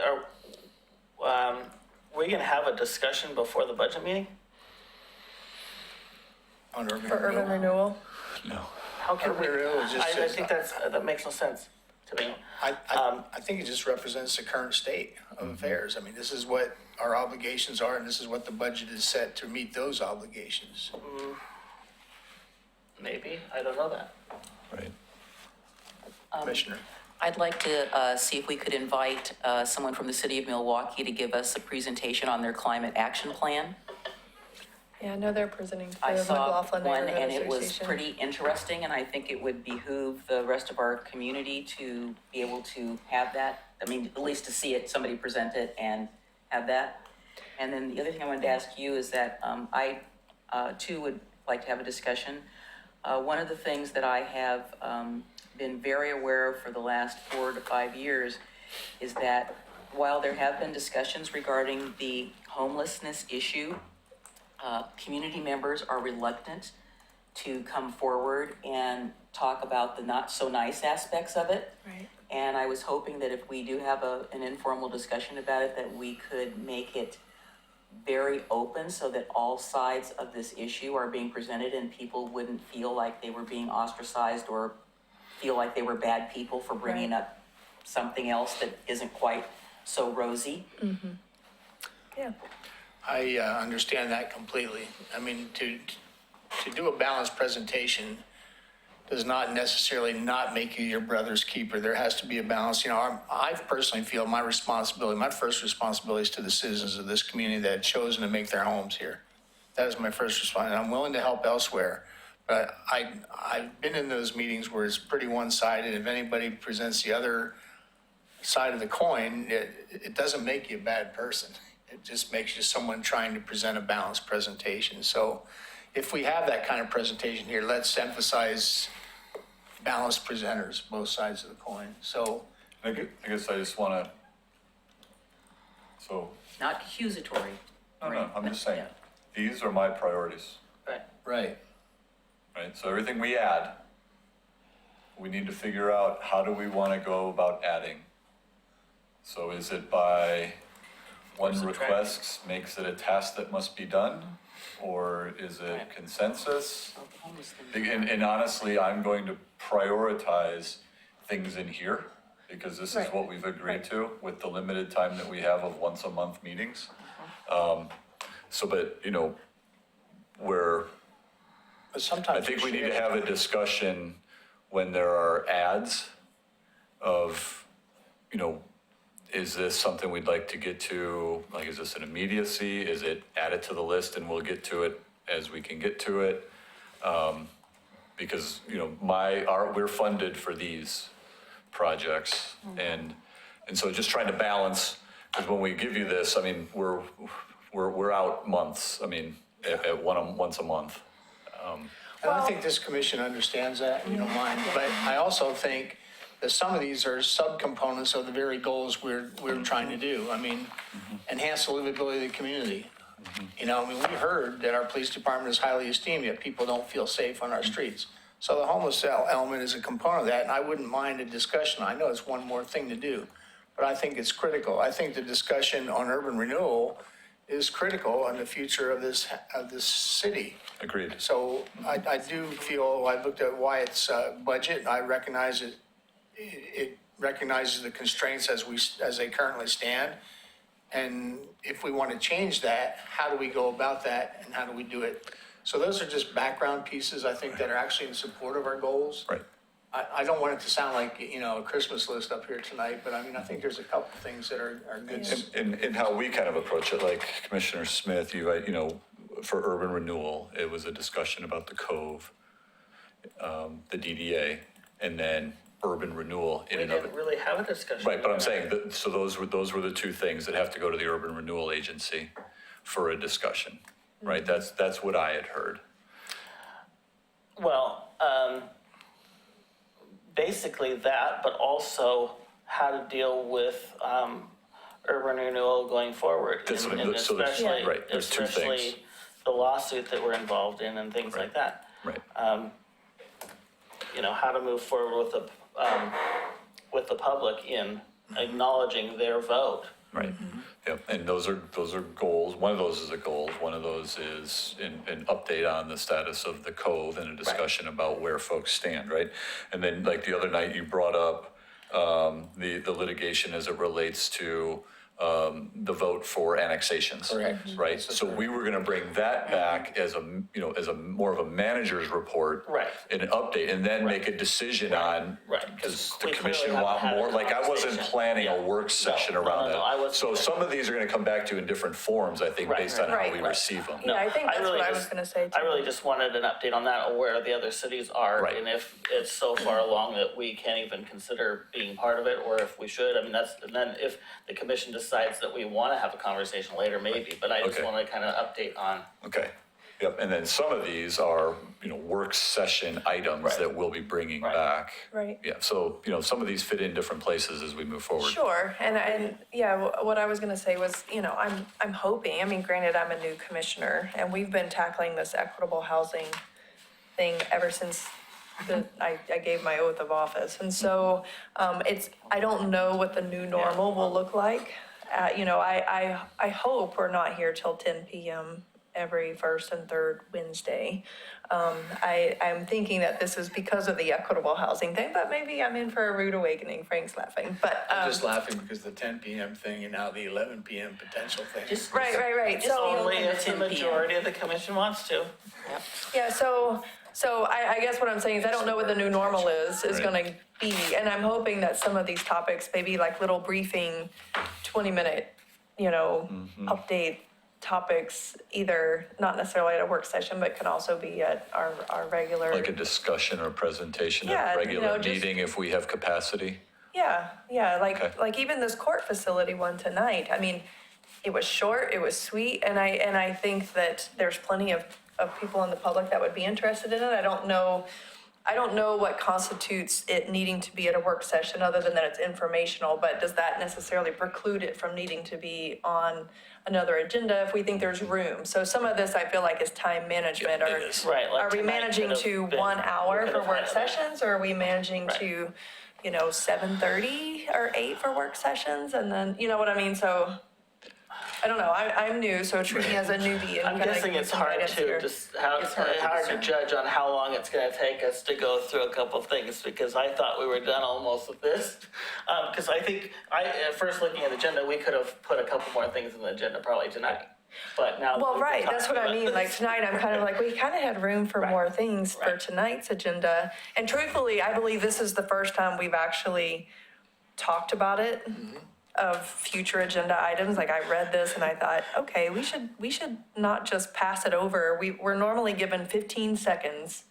we can have a discussion before the budget meeting? on urban For urban renewal, No. How can we? Urban renewal is just- I think that makes no sense to me. I think it just represents the current state of affairs. I mean, this is what our obligations are, and this is what the budget is set to meet those obligations. Maybe, I don't know that. Right. Commissioner. I'd like to see if we could invite someone from the city of Milwaukee to give us a presentation on their climate action plan. yeah, I know they're presenting to the I saw McLaughlin one Neighborhood and it was Association. pretty interesting, and I think it would behoove the rest of our community to be able to have that. I mean, at least to see it, somebody present it and have that. And then the other thing I wanted to ask you is that I too would like to have a discussion. One of the things that I have been very aware of for the last 4 to 5 years is that while there have been discussions regarding the homelessness issue, community members are reluctant to come forward and talk about the not so nice aspects of it. Right. And I was hoping that if we do have an informal discussion about it, that we could make it very open so that all sides of this issue are being presented and people wouldn't feel like they were being ostracized or feel like they were bad people for bringing Right. up something else that isn't quite so rosy. Yeah, I understand that completely. I mean, to do a balanced presentation does not necessarily not make you your brother's keeper. There has to be a balance. You know, I personally feel my responsibility, my first responsibility is to the citizens of this community that have chosen to make their homes here. That is my first response. And I'm willing to help elsewhere. But I've been in those meetings where it's pretty one-sided. If anybody presents the other side of the coin, it doesn't make you a bad person. It just makes you someone trying to present a balanced presentation. So if we have that kind of presentation here, let's emphasize balanced presenters, both sides of the coin. So, I guess I just want to, so, Not accusatory. no, I'm just saying, Yeah. these are my priorities, Right. right. right? So everything we add, we need to figure out how do we want to go about adding. So is it by one subtracting. request makes it a task that must be done? Or is it Right. consensus? Well, the homeless thing- And honestly, I'm going to prioritize things in here because this is Right. what we've agreed to with the limited time that we have of once a month meetings. So, but, you know, But I sometimes think we should- need to have a discussion when there are ads of, you know, is this something we'd like to get to? Like, is this an immediacy? Is it added to the list and we'll get to it as we can get to it? Because, you know, we're funded for these projects. And so just trying to balance, because when we give you this, I mean, we're out months, I mean, at once a month. And I think this commission understands that, if you don't mind, but I also think that some of these are subcomponents of the very goals we're trying to do. I mean, enhance the livability of the community. You know, I mean, we heard that our police department is highly esteemed, yet people don't feel safe on our streets. So the homeless element is a component of that, and I wouldn't mind a discussion. I know it's one more thing to do, but I think it's critical. I think the discussion on urban renewal is critical in the future of this city. Agreed. So I do feel, I looked at Wyatt's budget, and I recognize it recognizes the constraints as they currently stand. And if we want to change that, how do we go about that and how do we do it? So those are just background pieces, I think, that are actually in support of our goals. Right. I don't want it to sound like, you know, a Christmas list up here tonight, but I mean, I think there's a couple things that are good. And how we kind of approach it, like Commissioner Smith, you know, for urban renewal, it was a discussion about the Cove, the DDA, and then urban renewal in We and of it. didn't really have a discussion. Right, but I'm saying that, so those were the two things that have to go to the urban renewal agency for a discussion, right? That's what I had heard. Well, basically that, but also how to deal with urban renewal going forward. That's what- And so there's- especially, right, there's two things. especially the lawsuit that we're involved in and things like that. Right. You know, how to move forward with the public in acknowledging their vote. Right. Yep. And those are goals. One of those is a goal. One of those is an update on the status of the Cove and a discussion about where folks stand, right? And then like the other night you brought up the litigation as it relates to the vote for annexations. Correct. Right? So we were gonna bring that back as as a more of a manager's report. Right. And an update, and then make a decision on. Right. Does We the clearly commission haven't want had a more? Like, I wasn't conversation. planning a Yeah. work session No, around no, I that. wasn't So either. some of these are gonna come back to in different forms, I think, Right. based on how Right. we Right. receive them. Yeah, I think that's really what I was just- gonna say I too. really just wanted an update on that, or where the other cities are, Right. and if it's so far along that we can't even consider being part of it, or if we should. I mean, and then if the commission decides that we want to have a conversation later, maybe, but I just Okay. want to kind of update on. Okay. Yep. And then some of these are, work session items Right. that we'll be bringing Right. back. Right. Yeah. So, some of these fit in different places as we move forward. Sure, and yeah, what I was gonna say was, I'm hoping, I mean, granted, I'm a new commissioner, and we've been tackling this equitable housing thing ever since I gave my oath of office, and so, I don't know what the new normal will look like. I hope we're not here till 10 p.m. every first and third Wednesday. I'm thinking that this is because of the equitable housing thing, but maybe I'm in for a rude awakening. Frank's laughing, but. I'm just laughing because the 10 p.m. thing and now the 11 p.m. potential thing. Right. Just So, only open if to the 10 p.m. majority of the commission wants to. yeah, so I guess what I'm saying is I don't know what the new normal is Right. gonna be. And I'm hoping that some of these topics, maybe like little briefing, 20-minute, update topics, either not necessarily at a work session, but can also be at our regular. Like a discussion or presentation Yeah, at a regular just- meeting if we have capacity. Yeah, Okay. like even this court facility one tonight, I mean, it was short, it was sweet, and I think that there's plenty of people in the public that would be interested in it. I don't know what constitutes it needing to be at a work session, other than that it's informational, but does that necessarily preclude it from needing to be on another agenda if we think there's room? So some of this I feel like is time management, Yeah, or it is. Right, like are we tonight managing could've to been- 1 hour we for could've work had it. sessions, or are we managing Right. to 7:30 or 8 for work sessions, and then, you know what I mean? So, I don't know, I'm new, so treat me as a newbie and I'm kinda guessing give it's some hard guidance here. to just, hard to to discern. judge on how long it's gonna take us to go through a couple things, because I thought we were done almost with this. Because I think, at first looking at the agenda, we could have put a couple more things in the agenda probably tonight, but now. Well, we've been right, that's what I talking mean, about like this. tonight, I'm kind of like, we kind of had room for more things for Right. tonight's agenda. And truthfully, I believe this is the first time we've actually talked about it, of future agenda items. Like, I read this and I thought, okay, we should not just pass it over. We're normally given 15 seconds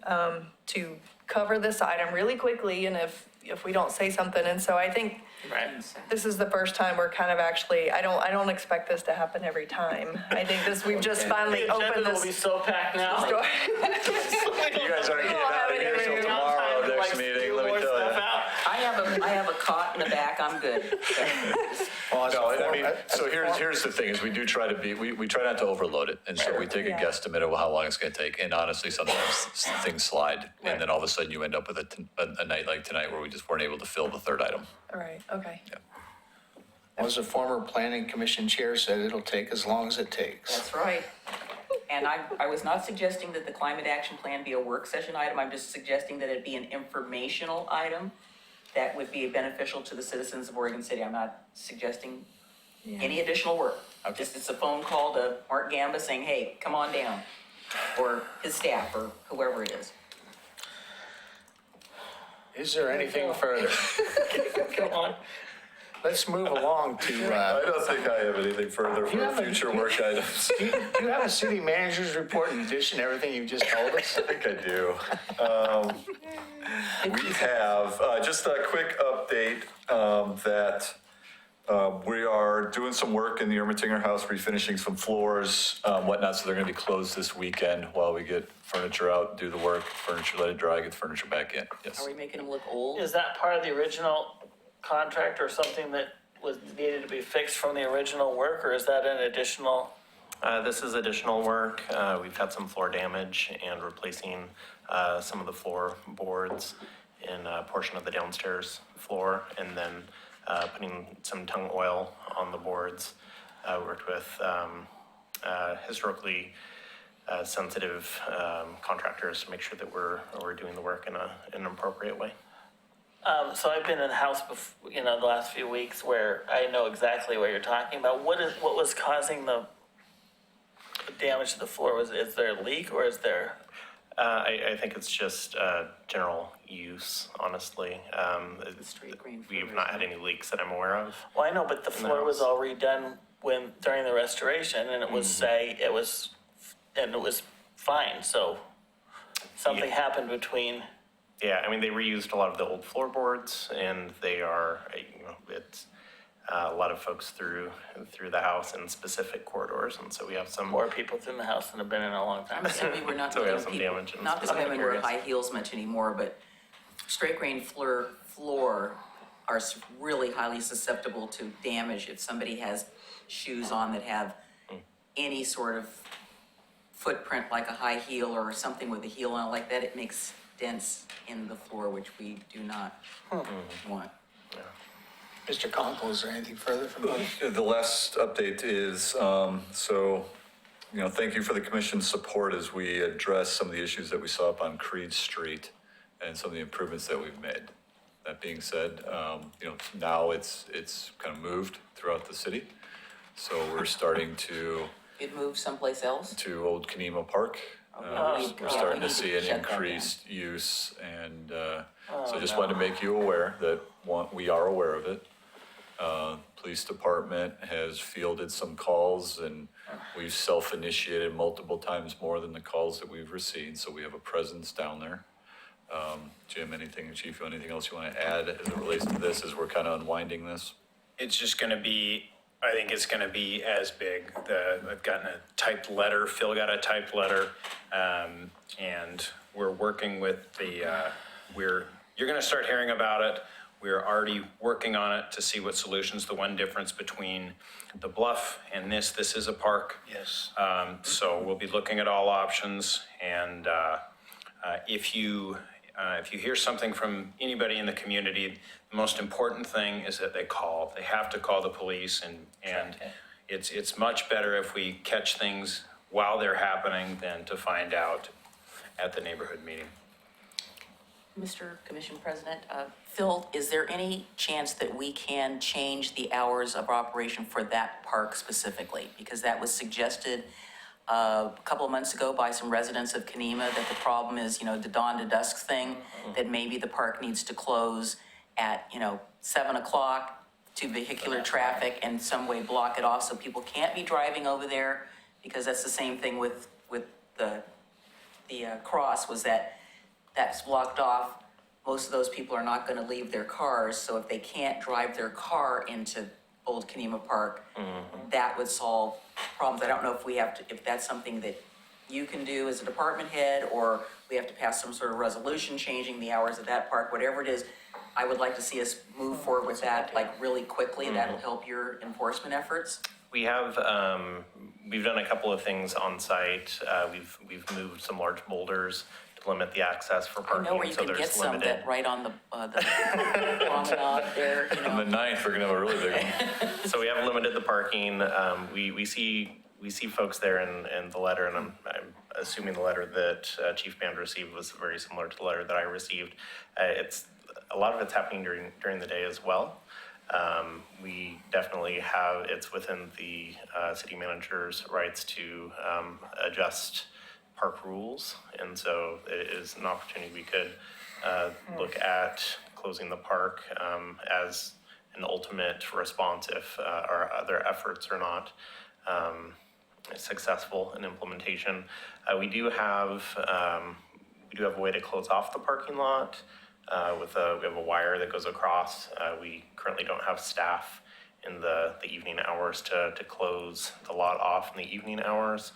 to cover this item really quickly, and if if we don't say something. And so I think Right. this is the first time we're kind of actually, I don't expect this to happen every time. I think we've just finally The opened agenda will be this so packed now. door. You guys aren't getting out of here till Now tomorrow, time to, next like, meeting, spew let me more tell stuff you. out. I have a cot in the back, I'm good. Well, as a No, I form- mean, as so a form- here's the thing, is we do try to be, we try not to overload it. And so we take a Yeah. guesstimate of how long it's gonna take. And honestly, sometimes things slide. And then all of a sudden you end up with a night like tonight where we just weren't able to fill the third item. All right, okay. As a former planning commission chair said, it'll take as long as it takes. That's right. And I was not suggesting that the climate action plan be a work session item, I'm just suggesting that it be an informational item that would be beneficial to the citizens of Oregon City. I'm not suggesting any additional work. Just it's a phone call to Mark Gamba saying, hey, come on down, or his staff, or whoever it is. Is there anything further? Come on. Let's move along to, I don't think I have anything further You for have a- future work items. do you have a city manager's report in addition to everything you've just told us? I think I do. We have, just a quick update, that we are doing some work in the Ermitinger House, refinishing some floors, whatnot, so they're gonna be closed this weekend while we get furniture out, do the work, furniture, let it dry, get the furniture back in, yes. Are we making them look old? Is that part of the original contract or something that was needed to be fixed from the original work, or is that an additional? This is additional work. We've had some floor damage and replacing some of the floor boards in a portion of the downstairs floor, and then putting some tung oil on the boards. Worked with historically sensitive contractors to make sure that we're doing the work in an appropriate way. So I've been in the house before, the last few weeks where I know exactly what you're talking about. What was causing the damage to the floor? Is there a leak or is there? I think it's just general use, honestly. Straight grain We've not had any leaks that I'm aware of. Well, I know, but the floor was all redone during the restoration, and it was it was fine. So something happened between. Yeah, I mean, they reused a lot of the old floorboards, and they are, it's a lot of folks through the house in specific corridors, and so we have some. More people in the house than have been in a long time. I'm assuming we're not So we have letting some people, damage in not that specific women wear areas. high heels much anymore, but straight grain floor are really highly susceptible to damage if somebody has shoes on that have any sort of footprint like a high heel or something with a heel on it like that, it makes dents in the floor, which we do not want. Mr. Conkle, is there anything further from you? The last update is, thank you for the commission's support as we address some of the issues that we saw up on Creed Street and some of the improvements that we've made. That being said, now it's kind of moved throughout the city. So we're starting to It moves someplace else? Old Kenema Park. We're starting to see an increased use, and so just wanted to make you aware that, we are aware of it. Police department has fielded some calls, and we've self-initiated multiple times more than the calls that we've received, so we have a presence down there. Jim, Chief, anything else you want to add as it relates to this, as we're kind of unwinding this? It's just going to be, I think it's going to be as big. I've gotten a typed letter, Phil got a typed letter, and we're working with you're going to start hearing about it. We're already working on it to see what solutions. The one difference between the bluff and this is a park. Yes. So we'll be looking at all options, and if you hear something from anybody in the community, the most important thing is that they call. They have to call the police, and it's much better if we catch things while they're happening than to find out at the neighborhood meeting. Mr. Commission President, Phil, is there any chance that we can change the hours of operation for that park specifically? Because that was suggested a couple of months ago by some residents of Kenema, that the problem is, the dawn to dusk thing, that maybe the park needs to close at, 7 o'clock to vehicular traffic and some way block it off so people can't be driving over there, because that's the same thing with the cross, was that that's blocked off most of those people are not gonna leave their cars, so if they can't drive their car into Old Kenema Park, that would solve problems. I don't know if we have to, if that's something that you can do as a department head, or we have to pass some sort of resolution changing the hours of that park, whatever it is. I would like to see us move forward with that, like, really quickly. That'll help your enforcement efforts. We have, we've done a couple of things on site. We've moved some large boulders to limit the access for I parking. know where you so can get there's some limited- that right on the promenade there, you On the know. 9th, we're gonna have a really big one. So we have limited the parking. We see folks there in the letter, and I'm assuming the letter that Chief Band received was very similar to the letter that I received. It's, a lot of it's happening during the day as well. We definitely have, it's within the city manager's rights to adjust park rules. And so it is an opportunity we could look at closing the park as an ultimate response if our other efforts are not successful in implementation. We do have a way to close off the parking lot. We have a wire that goes across. We currently don't have staff in the evening hours to close the lot off in the evening hours.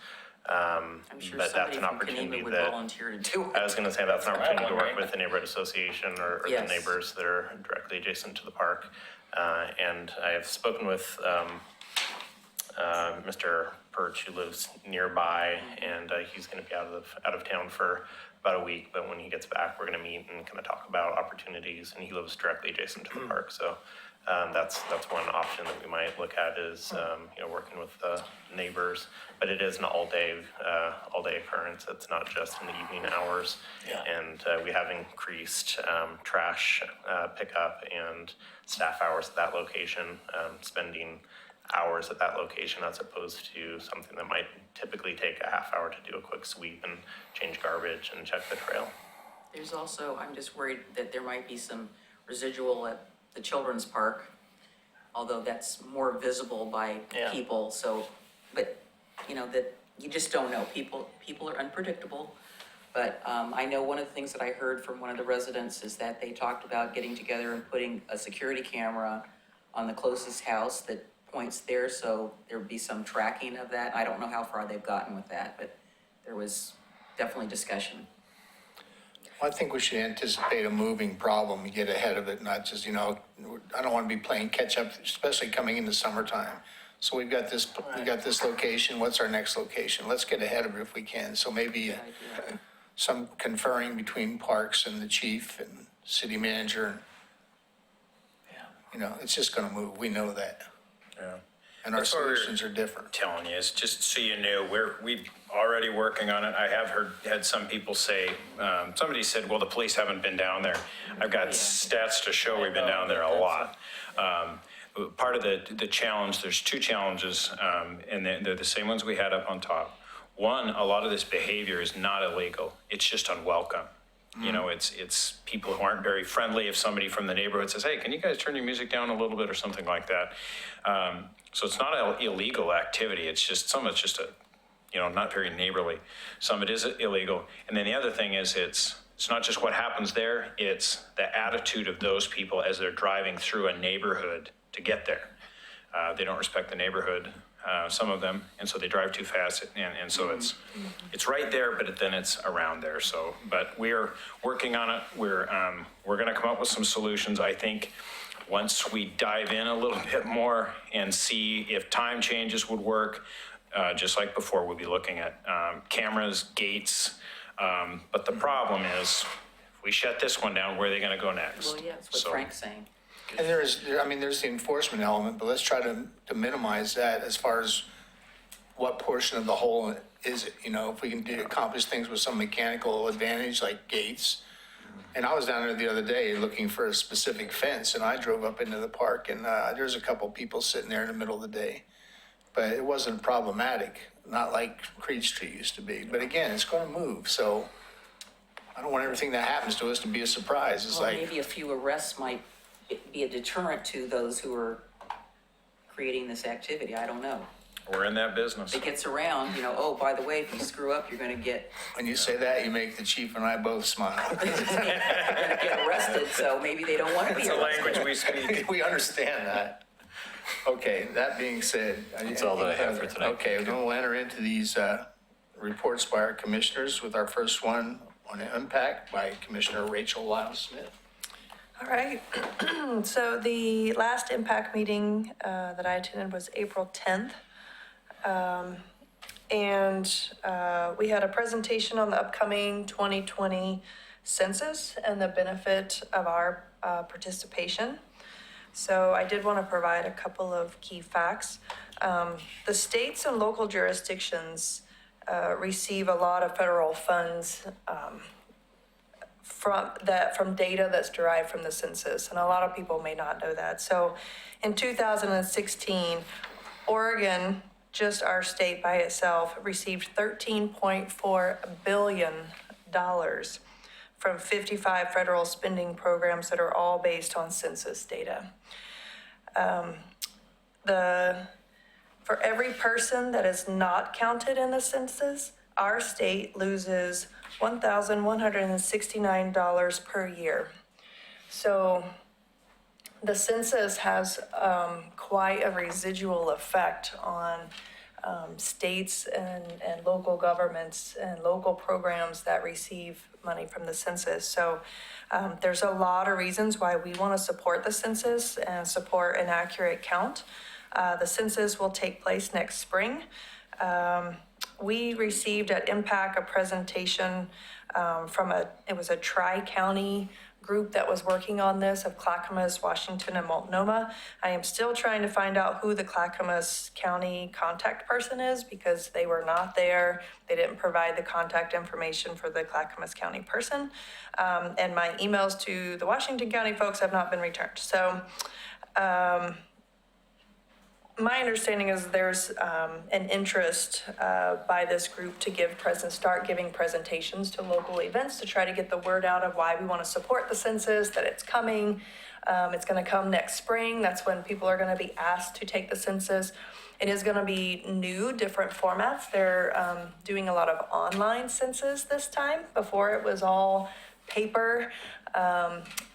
I'm sure But that's somebody an from opportunity Kenema would that, volunteer to do I it. was gonna say, that's an opportunity to work with the neighborhood association or the Yes. neighbors that are directly adjacent to the park. And I have spoken with Mr. Perch, who lives nearby, and he's gonna be out of town for about a week, but when he gets back, we're gonna meet and kind of talk about opportunities, and he lives directly adjacent to the park, so that's one option that we might look at is, working with the neighbors, but it is an all-day occurrence. It's not just in the evening hours. Yeah. And we have increased trash pickup and staff hours at that location, spending hours at that location as opposed to something that might typically take a half hour to do a quick sweep and change garbage and check the trail. There's also, I'm just worried that there might be some residual at the children's park, although that's more visible by Yeah. people, so, but, that, you just don't know. People are unpredictable. But I know one of the things that I heard from one of the residents is that they talked about getting together and putting a security camera on the closest house that points there, so there'd be some tracking of that. I don't know how far they've gotten with that, but there was definitely discussion. I think we should anticipate a moving problem and get ahead of it, not just, I don't want to be playing catch up, especially coming into summertime. So we've got this location, what's our next location? Let's get ahead of it if we can. So maybe some conferring between parks and the chief and city manager. It's just going to move. We know that. Yeah. And our That's what we're solutions are different. Telling you, is just so you know, we've already working on it. I have had some people say, somebody said, well, the police haven't been down there. I've got stats to show we've been down there a lot. Part of the challenge, there's two challenges, and they're the same ones we had up on top. One, a lot of this behavior is not illegal. It's just unwelcome. It's people who aren't very friendly. If somebody from the neighborhood says, hey, can you guys turn your music down a little bit or something like that? So it's not an illegal activity. It's just, some of it's just not very neighborly. Some of it is illegal. And then the other thing is it's not just what happens there, it's the attitude of those people as they're driving through a neighborhood to get there. They don't respect the neighborhood, some of them, and so they drive too fast, and so it's right there, but then it's around there. So, but we're working on it. We're going to come up with some solutions. I think once we dive in a little bit more and see if time changes would work, just like before, we'll be looking at cameras, gates. But the problem is, if we shut this one down, where are they going to go next? Well, yeah, that's what So- Frank's saying. And there's the enforcement element, but let's try to minimize that as far as what portion of the whole is it, if we can accomplish things with some mechanical advantage like gates. And I was down there the other day looking for a specific fence, and I drove up into the park, and there's a couple people sitting there in the middle of the day. But it wasn't problematic, not like Creed Street used to be. But again, it's going to move, so I don't want everything that happens to us to be a surprise. It's Well, like, maybe a few arrests might be a deterrent to those who are creating this activity. I don't know. We're in that business. It gets around, oh, by the way, if you screw up, you're gonna get When you say that, you make the chief and I both smile. get arrested, so maybe they don't want to be It's a arrested. language we speak. We understand that. Okay, that being said. That's all that I have for tonight. Okay, we'll enter into these reports by our commissioners with our first one on impact by Commissioner Rachel Lyle Smith. All right. So the last impact meeting that I attended was April 10th. And we had a presentation on the upcoming 2020 census and the benefit of our participation. So I did want to provide a couple of key facts. The states and local jurisdictions receive a lot of federal funds from data that's derived from the census, and a lot of people may not know that. So in 2016, Oregon, just our state by itself, received $13.4 billion from 55 federal spending programs that are all based on census data. For every person that is not counted in the census, our state loses $1,169 per year. So the census has quite a residual effect on states and local governments and local programs that receive money from the census. So there's a lot of reasons why we want to support the census and support an accurate count. The census will take place next spring. We received at Impact a presentation it was a tri-county group that was working on this of Clackamas, Washington, and Multnomah. I am still trying to find out who the Clackamas County contact person is because they were not there. They didn't provide the contact information for the Clackamas County person. And my emails to the Washington County folks have not been returned. So my understanding is there's an interest by this group to start giving presentations to local events to try to get the word out of why we want to support the census, that it's coming. It's going to come next spring. That's when people are going to be asked to take the census. It is going to be new, different formats. They're doing a lot of online census this time. Before it was all paper.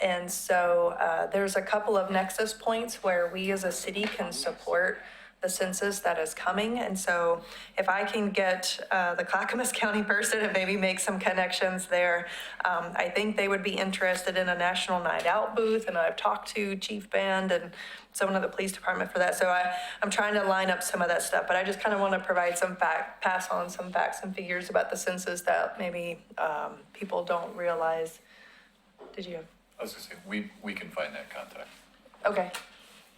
And so there's a couple of nexus points where we as a city can support the census that is coming. And so if I can get the Clackamas County person and maybe make some connections there, I think they would be interested in a National Night Out booth. And I've talked to Chief Band and someone at the police department for that. So I'm trying to line up some of that stuff, but I just kind of want to provide pass on some facts and figures about the census that maybe people don't realize. Did you have? I was gonna say, we can find that contact. Okay.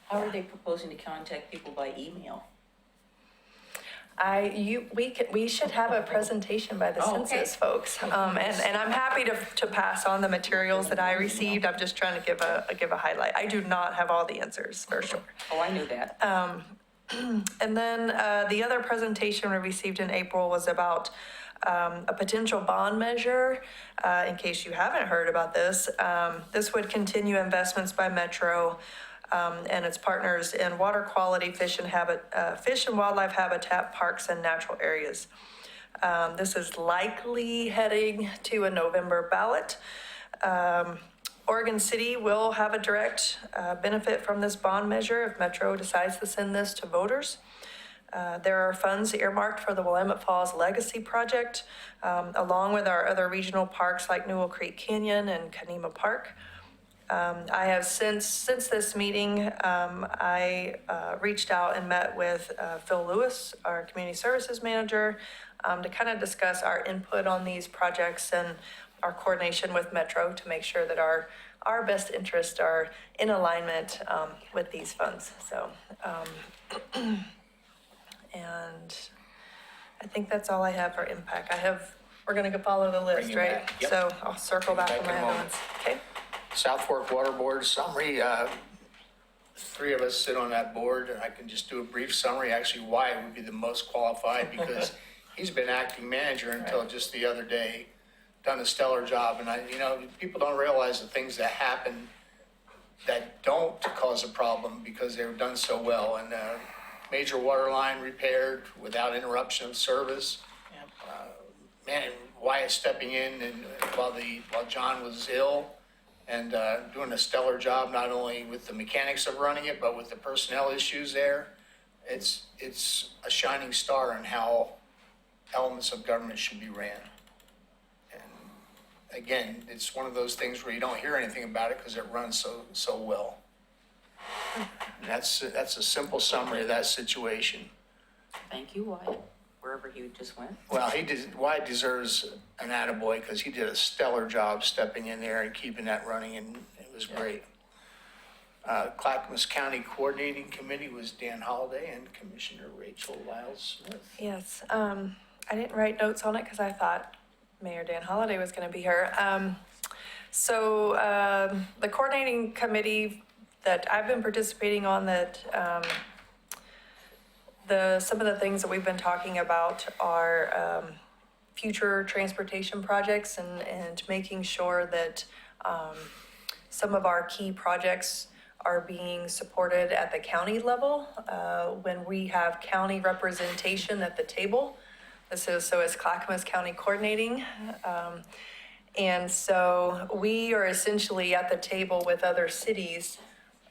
How are they proposing to contact people by email? We should have a presentation by the census folks. And I'm happy to pass on the materials that I received. I'm just trying to give a highlight. I do not have all the answers for sure. Oh, I knew that. And then the other presentation we received in April was about a potential bond measure. In case you haven't heard about this, this would continue investments by Metro and its partners in water quality, fish and wildlife habitat, parks, and natural areas. This is likely heading to a November ballot. Oregon City will have a direct benefit from this bond measure if Metro decides to send this to voters. There are funds earmarked for the Willamette Falls Legacy Project, along with our other regional parks like Newell Creek Canyon and Kanema Park. I have since this meeting, I reached out and met with Phil Lewis, our community services manager, to kind of discuss our input on these projects and our coordination with Metro to make sure that our best interests are in alignment with these funds. So, and I think that's all I have for impact. We're gonna follow the list, Bring it right? back. Yep. So I'll circle back Bring on it my back in a other moment. ones. Okay. South Fork Water Board summary, three of us sit on that board, and I can just do a brief summary, actually why would be the most qualified, because he's been acting manager until just the other day, done a stellar job, and people don't realize the things that happen that don't cause a problem because they were done so well, and major water line repaired without interruption of service. Man, Wyatt stepping in and while John was ill and doing a stellar job, not only with the mechanics of running it, but with the personnel issues there. It's a shining star in how elements of government should be ran. And again, it's one of those things where you don't hear anything about it because it runs so well. And that's a simple summary of that situation. Thank you, Wyatt, wherever you just went. Well, Wyatt deserves an attaboy because he did a stellar job stepping in there and keeping that running, and it was great. Clackamas County Coordinating Committee was Dan Holliday and Commissioner Rachel Lyles Smith. Yes, I didn't write notes on it because I thought Mayor Dan Holliday was going to be here. The coordinating committee that I've been participating on, that some of the things that we've been talking about are future transportation projects and making sure that some of our key projects are being supported at the county level when we have county representation at the table. So it's Clackamas County Coordinating. And so we are essentially at the table with other cities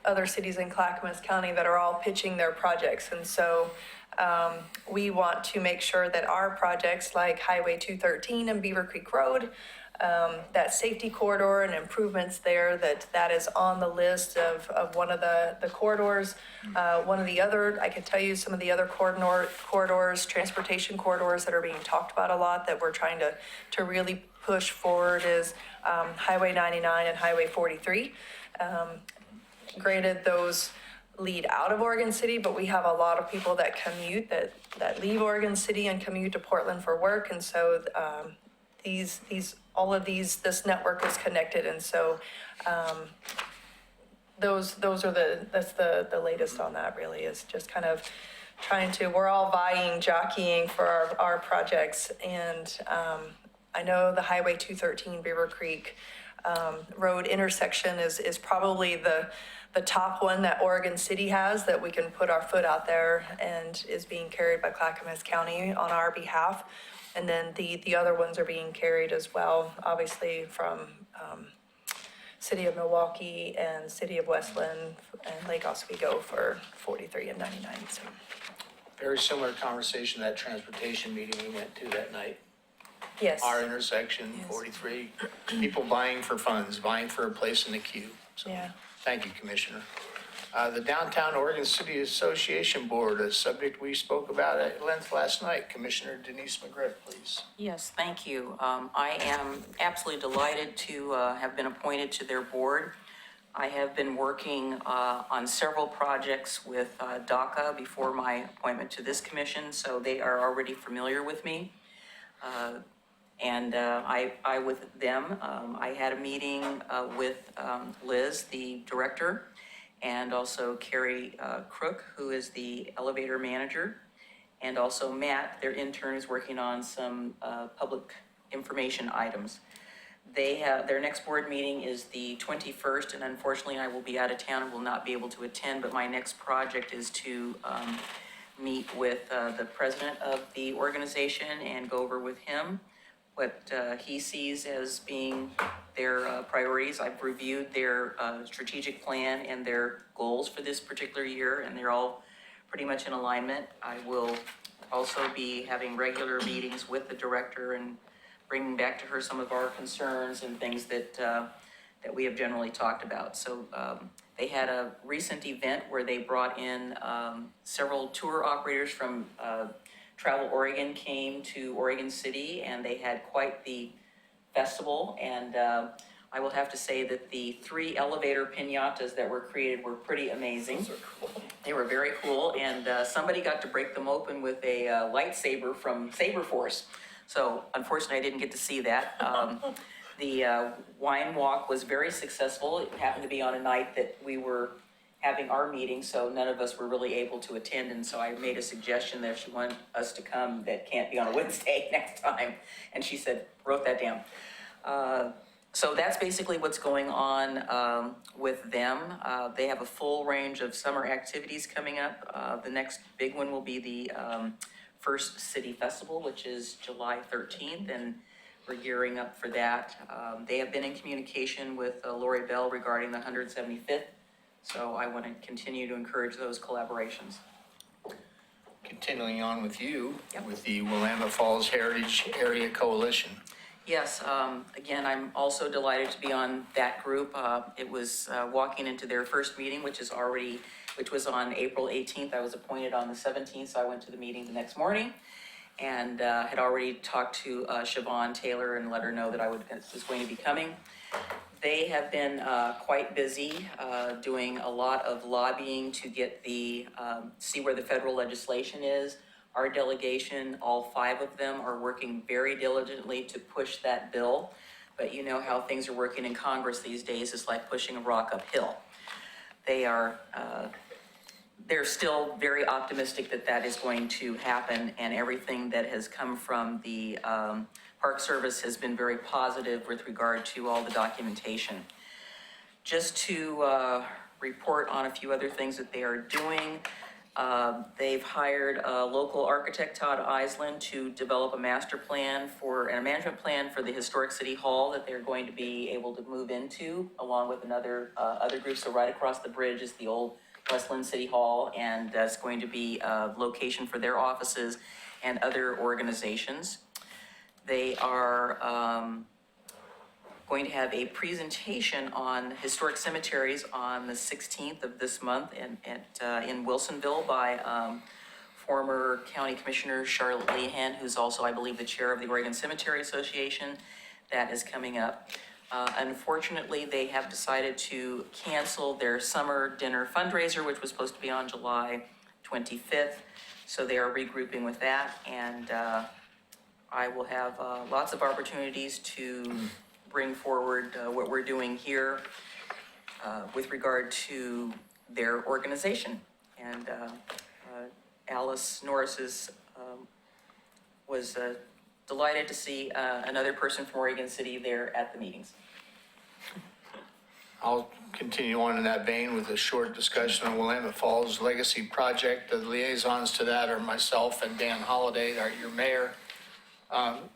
in Clackamas County that are all pitching their projects. And so we want to make sure that our projects like Highway 213 and Beaver Creek Road, that safety corridor and improvements there, that is on the list of one of the corridors. One of the other, I can tell you some of the other corridors, transportation corridors that are being talked about a lot that we're trying to really push forward is Highway 99 and Highway 43. Granted, those lead out of Oregon City, but we have a lot of people that commute, that leave Oregon City and commute to Portland for work. And so this network is connected. And so that's the latest on that, really, is just kind of we're all jockeying for our projects. And I know the Highway 213 Beaver Creek Road intersection is probably the top one that Oregon City has that we can put our foot out there and is being carried by Clackamas County on our behalf. And then the other ones are being carried as well, obviously from City of Milwaukee and City of Westland and Lake Oswego for 43 and 99. So. Very similar conversation at that transportation meeting we went to that night. Yes. Our intersection, Yes. 43, people vying for funds, vying for a place in the queue. So, Yeah. Thank you, Commissioner. The Downtown Oregon City Association Board, a subject we spoke about at length last night. Commissioner Denise McGriff, please. Yes, thank you. I am absolutely delighted to have been appointed to their board. I have been working on several projects with DACA before my appointment to this commission, so they are already familiar with me. And I with them, I had a meeting with Liz, the director, and also Carrie Crook, who is the elevator manager, and also Matt, their intern, is working on some public information items. Their next board meeting is the 21st, and unfortunately I will be out of town and will not be able to attend, but my next project is to meet with the president of the organization and go over with him what he sees as being their priorities. I've reviewed their strategic plan and their goals for this particular year, and they're all pretty much in alignment. I will also be having regular meetings with the director and bringing back to her some of our concerns and things that we have generally talked about. So they had a recent event where they brought in several tour operators from Travel Oregon came to Oregon City, and they had quite the festival. And I will have to say that the 3 elevator piñatas that were created were pretty amazing. Those are cool. They were very cool, and somebody got to break them open with a lightsaber from Saber Force. So unfortunately, I didn't get to see that. The wine walk was very successful. It happened to be on a night that we were having our meeting, so none of us were really able to attend, and so I made a suggestion that if she wanted us to come, that can't be on a Wednesday next time, and she said, wrote that down. So that's basically what's going on with them. They have a full range of summer activities coming up. The next big one will be the First City Festival, which is July 13th, and we're gearing up for that. They have been in communication with Lori Bell regarding the 175th, so I want to continue to encourage those collaborations. Continuing on with you, Yep. with the Willamette Falls Heritage Area Coalition. Yes, again, I'm also delighted to be on that group. It was walking into their first meeting, which was on April 18th. I was appointed on the 17th, so I went to the meeting the next morning and had already talked to Siobhan Taylor and let her know that I was going to be coming. They have been quite busy doing a lot of lobbying to get see where the federal legislation is. Our delegation, all 5 of them, are working very diligently to push that bill. But you know how things are working in Congress these days, it's like pushing a rock uphill. They're still very optimistic that that is going to happen, and everything that has come from the Park Service has been very positive with regard to all the documentation. Just to report on a few other things that they are doing. They've hired a local architect, Todd Island, to develop a master plan and a management plan for the historic city hall that they're going to be able to move into, along with other groups. So right across the bridge is the old West Lynn City Hall, and that's going to be a location for their offices and other organizations. They are going to have a presentation on historic cemeteries on the 16th of this month in Wilsonville by former County Commissioner Charlotte Lehan, who's also, I believe, the chair of the Oregon Cemetery Association. That is coming up. Unfortunately, they have decided to cancel their summer dinner fundraiser, which was supposed to be on July 25th. So they are regrouping with that, and I will have lots of opportunities to bring forward what we're doing here with regard to their organization. And Alice Norris was delighted to see another person from Oregon City there at the meetings. I'll continue on in that vein with a short discussion on Willamette Falls Legacy Project. The liaisons to that are myself and Dan Holliday, your mayor.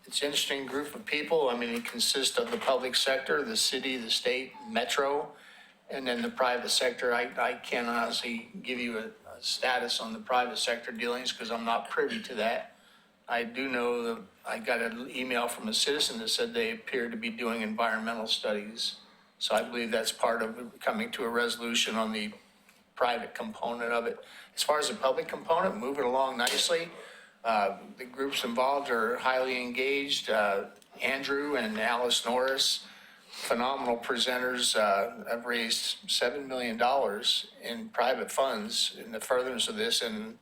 It's an interesting group of people. I mean, it consists of the public sector, the city, the state, metro, and then the private sector. I can't honestly give you a status on the private sector dealings because I'm not privy to that. I do know that I got an email from a citizen that said they appear to be doing environmental studies. So I believe that's part of coming to a resolution on the private component of it. As far as the public component, moving along nicely. The groups involved are highly engaged. Andrew and Alice Norris, phenomenal presenters, have raised $7 million in private funds in the furtherance of this and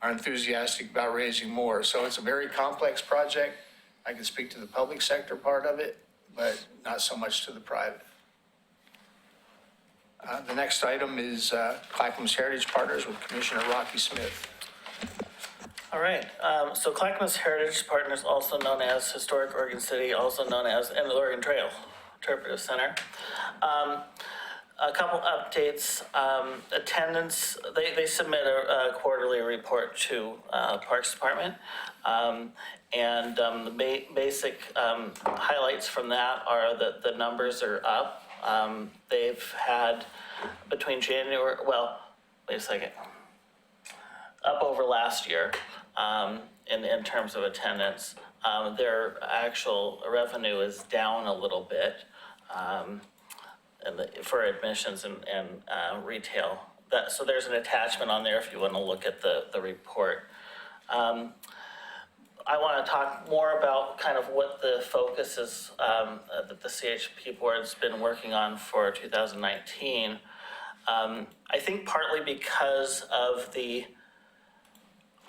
are enthusiastic about raising more. So it's a very complex project. I can speak to the public sector part of it, but not so much to the private. The next item is Clackamas Heritage Partners with Commissioner Rocky Smith. All right, so Clackamas Heritage Partners, also known as Historic Oregon City, also known as and the Oregon Trail Interpretive Center. A couple updates. Attendance, they submit a quarterly report to Parks Department. The basic highlights from that are that the numbers are up. They've had between January, wait a second, up over last year in terms of attendance. Their actual revenue is down a little bit for admissions and retail. So there's an attachment on there if you want to look at the report. I want to talk more about kind of what the focus is that the CHP board's been working on for 2019. I think partly because of the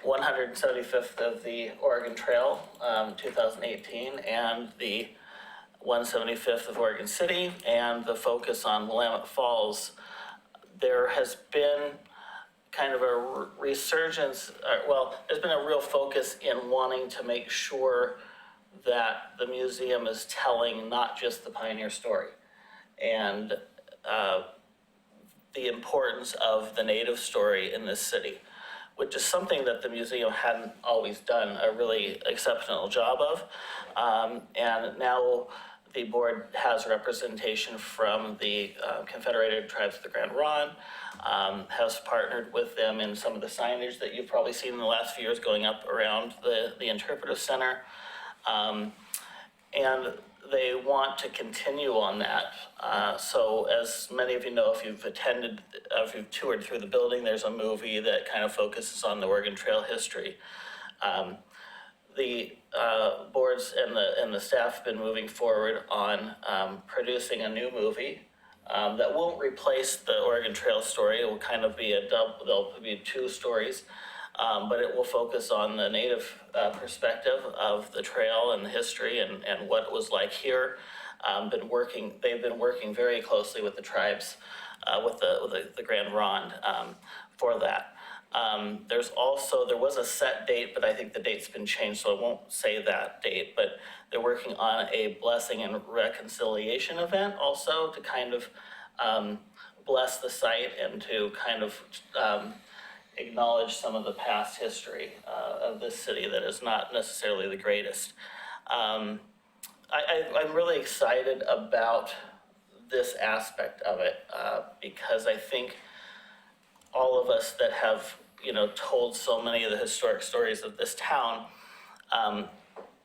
175th of the Oregon Trail, 2018, and the 175th of Oregon City, and the focus on Willamette Falls, there has been kind of a resurgence, there's been a real focus in wanting to make sure that the museum is telling not just the pioneer story, and the importance of the Native story in this city, which is something that the museum hadn't always done a really exceptional job of. And now the board has representation from the Confederated Tribes of the Grand Ronde, has partnered with them in some of the signage that you've probably seen in the last few years going up around the Interpretive Center. And they want to continue on that. So as many of you know, if you've toured through the building, there's a movie that kind of focuses on the Oregon Trail history. The boards and the staff have been moving forward on producing a new movie that won't replace the Oregon Trail story. It will kind of be there'll be two stories. But it will focus on the Native perspective of the trail and the history and what it was like here. They've been working very closely with the tribes, with the Grand Ronde for that. There was a set date, but I think the date's been changed, so I won't say that date. But they're working on a blessing and reconciliation event also to kind of bless the site and to kind of acknowledge some of the past history of this city that is not necessarily the greatest. I'm really excited about this aspect of it because I think all of us that have, told so many of the historic stories of this town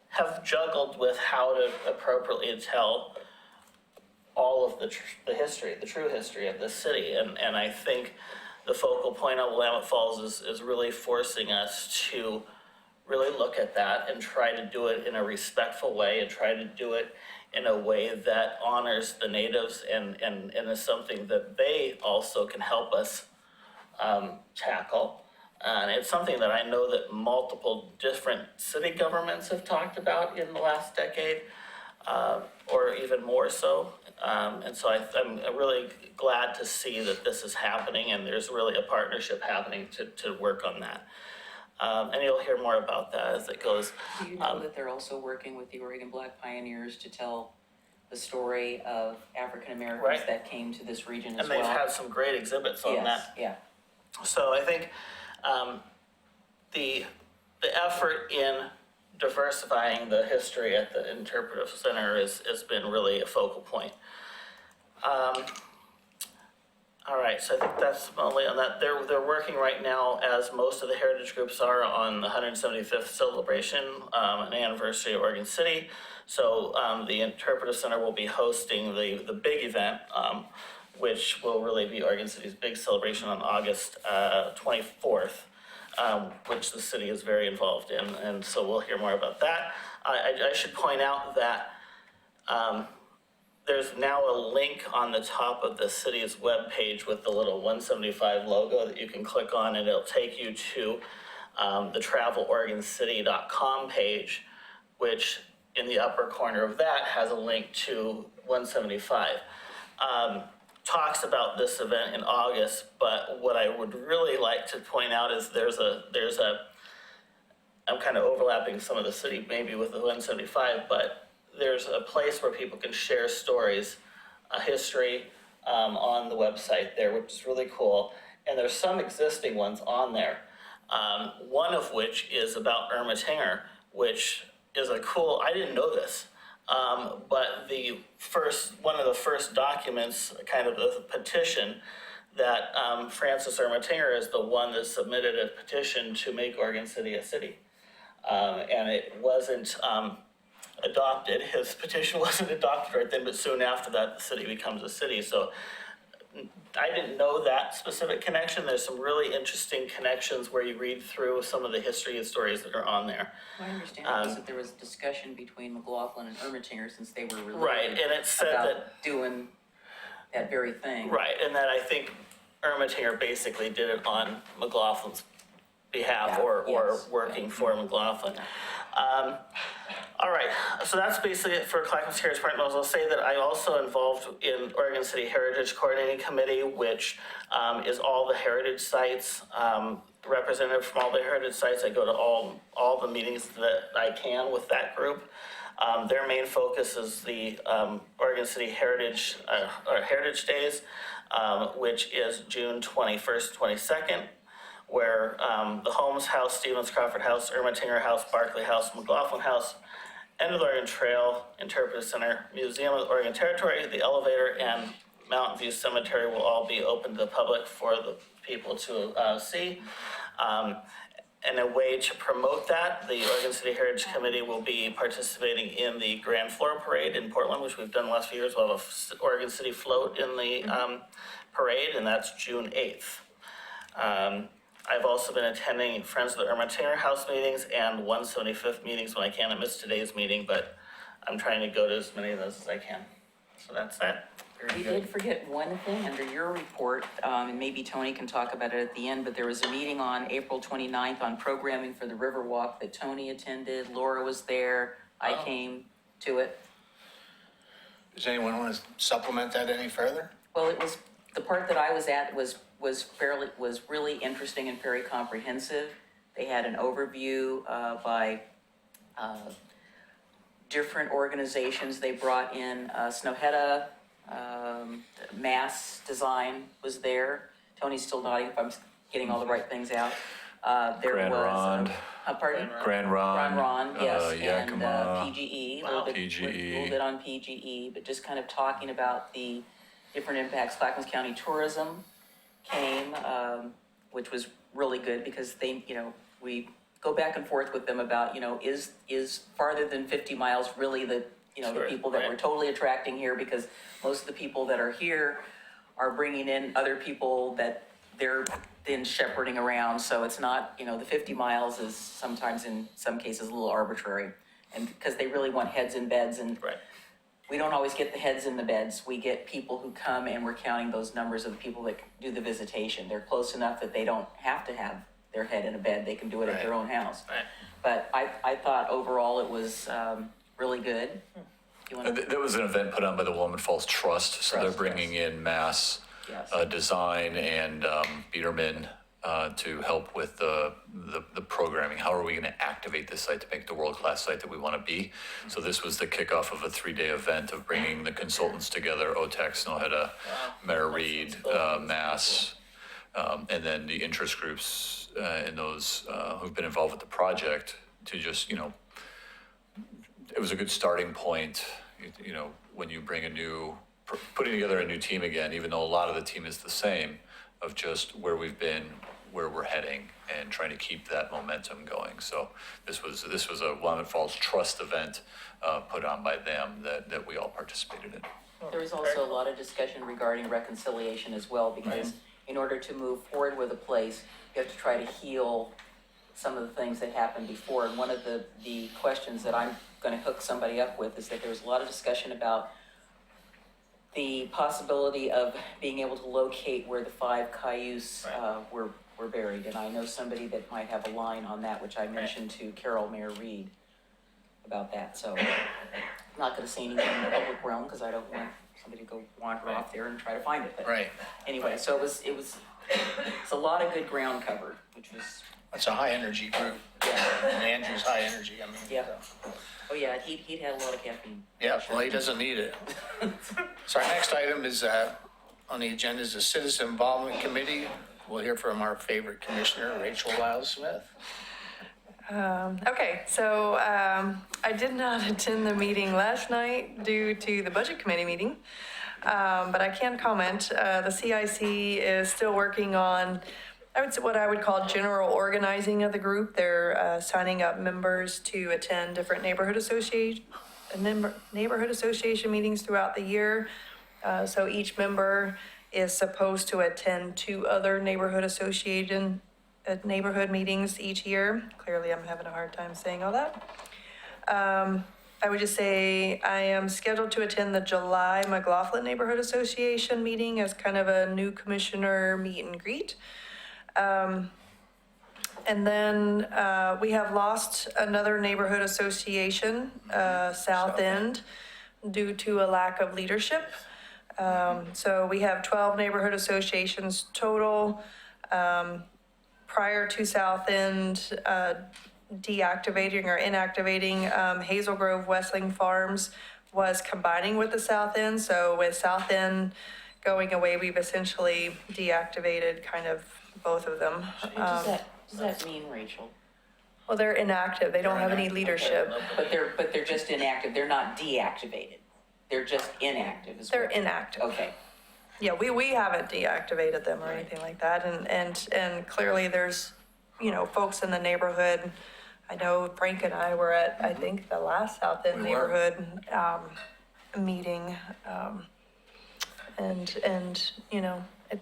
have juggled with how to appropriately tell all of the history, the true history of this city. And I think the focal point of Willamette Falls is really forcing us to really look at that and try to do it in a respectful way and try to do it in a way that honors the natives and is something that they also can help us tackle. And it's something that I know that multiple different city governments have talked about in the last decade, or even more so. And so I'm really glad to see that this is happening and there's really a partnership happening to work on that. And you'll hear more about that as it goes. Do you know that they're also working with the Oregon Black Pioneers to tell the story of African Americans Right. that came to this region as And well? they've had some great exhibits on that. Yeah. So I think the effort in diversifying the history at the Interpretive Center has been really a focal point. All right, so I think that's only on that. They're working right now, as most of the heritage groups are, on the 175th celebration, an anniversary of Oregon City. So the Interpretive Center will be hosting the big event, which will really be Oregon City's big celebration on August 24th. Which the city is very involved in, and so we'll hear more about that. I should point out that there's now a link on the top of the city's webpage with the little 175 logo that you can click on, and it'll take you to the traveloregoncity.com page, which in the upper corner of that has a link to 175. Talks about this event in August, but what I would really like to point out is I'm kind of overlapping some of the city maybe with the 175, but there's a place where people can share stories, history on the website there, which is really cool. And there's some existing ones on there. One of which is about Ermitanger, which is I didn't know this. But one of the first documents, kind of the petition, that Francis Ermitanger is the one that submitted a petition to make Oregon City a city. And it wasn't adopted. His petition wasn't adopted right then, but soon after that, the city becomes a city. So I didn't know that specific connection. There's some really interesting connections where you read through some of the history and stories that are on there. My understanding is that there was a discussion between McLaughlin and Ermitanger since they were related. Right, and it said about that doing that very thing. Right, and then I think Ermitanger basically did it on McLaughlin's behalf Yeah, or yes, working for McLaughlin. All right, so that's basically it for Clackamas Heritage Partners. I'll say that I'm also involved in Oregon City Heritage Coordinating Committee, which is all the heritage sites. Representative from all the heritage sites. I go to all the meetings that I can with that group. Their main focus is the Oregon City Heritage or Heritage Days, which is June 21st, 22nd, where the Holmes House, Stevens Crawford House, Ermatinger House, Barclay House, McLaughlin House, End of the Oregon Trail, Interpretive Center, Museum of the Oregon Territory, the Elevator, and Mountain View Cemetery will all be open to the public for the people to see. And a way to promote that, the Oregon City Heritage Committee will be participating in the Grand Floral Parade in Portland, which we've done the last few years. We'll have a Oregon City float in the parade, and that's June 8th. I've also been attending Friends of the Ermatinger House meetings and 175th meetings when I can. I missed today's meeting, but I'm trying to go to as many of those as I can. So that's that. We did forget one thing under your report, and maybe Tony can talk about it at the end, but there was a meeting on April 29th on programming for the Riverwalk that Tony attended. Laura was there. I came to it. Does anyone want to supplement that any further? Well, it was, the part that I was at was really interesting and very comprehensive. They had an overview by different organizations. They brought in Snøhetta, Mass Design was there. Tony's still nodding if I'm getting all the right things out. There Grand was, Ronde. Pardon? Grand Ron. Grand Ron, yes, and Yakima. PGE, Wow. a little bit on PGE, but just kind of talking about the different impacts. Clackamas County Tourism came, which was really good because they, we go back and forth with them about, is farther than 50 miles really the, the Sure, people that we're right. totally attracting here, because most of the people that are here are bringing in other people that they're then shepherding around. So it's not, the 50 miles is sometimes in some cases a little arbitrary, and because they really want heads in beds, and Right. we don't always get the heads in the beds. We get people who come, and we're counting those numbers of the people that do the visitation. They're close enough that they don't have to have their head in a bed. They can do it at their own house. Right. But I thought overall it was really good. You want to? That was an event put on by the Willamette Falls Trust, so they're Trust, bringing in Mass Yes. Design and Biederman to help with the programming. How are we going to activate this site to make it the world-class site that we want to be? So this was the kickoff of a 3-day event of bringing the consultants together, OTEC, Snøhetta, Mayor Reed, Mass, and then the interest groups and those who've been involved with the project to just, it was a good starting point, when you bring putting together a new team again, even though a lot of the team is the same, of just where we've been, where we're heading, and trying to keep that momentum going. So this was a Willamette Falls Trust event put on by them that we all participated in. There was also a lot of discussion regarding reconciliation as well, because in order to move forward with a place, you have to try to heal some of the things that happened before. And one of the questions that I'm going to hook somebody up with is that there was a lot of discussion about the possibility of being able to locate where the 5 Cayuse were buried. And I know somebody that might have a line on that, which I mentioned to Carol Mayor Reed about that. So I'm not going to say anything in the public realm because I don't want somebody to go wander off there and try to find it. But Right. anyway, so it's a lot of good ground covered, which was, That's a high-energy group. yeah. And Andrew's high energy, Yeah. Oh, yeah, he'd had a lot of caffeine. Yeah, well, he doesn't need it. So our next item is, on the agenda is the Citizen Involvement Committee. We'll hear from our favorite commissioner, Rachel Lyles Smith. Okay, so I did not attend the meeting last night due to the budget committee meeting, but I can comment. The CIC is still working on, what I would call general organizing of the group. They're signing up members to attend different neighborhood association meetings throughout the year. So each member is supposed to attend 2 other neighborhood meetings each year. Clearly, I'm having a hard time saying all that. I would just say I am scheduled to attend the July McLaughlin Neighborhood Association meeting as kind of a new commissioner meet and greet. And then we have lost another neighborhood association, South End, due to a lack of leadership. So we have 12 neighborhood associations total. Prior to South End deactivating or inactivating, Hazel Grove Westling Farms was combining with the South End. So with South End going away, we've essentially deactivated kind of both of them. Does that mean, Rachel? Well, they're inactive. They don't have any leadership. But they're just inactive. They're not deactivated. They're just inactive as well. They're inactive. Okay. Yeah, we haven't deactivated them or anything like that. And clearly there's, folks in the neighborhood. I know Frank and I were at, I think, the last South End We were. neighborhood meeting. And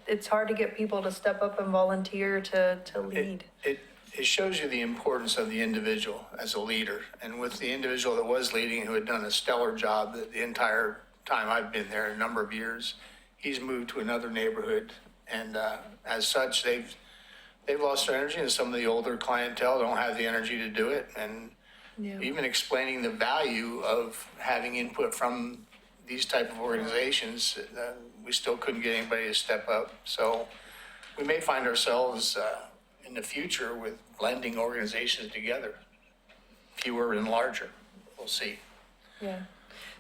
it's hard to get people to step up and volunteer to lead. It shows you the importance of the individual as a leader. And with the individual that was leading, who had done a stellar job the entire time I've been there, a number of years, he's moved to another neighborhood. And as such, they've lost their energy, and some of the older clientele don't have the energy to do it. And even explaining the value of having input from these type of organizations, we still couldn't get anybody to step up. So we may find ourselves in the future with blending organizations together, fewer and larger. We'll see. Yeah.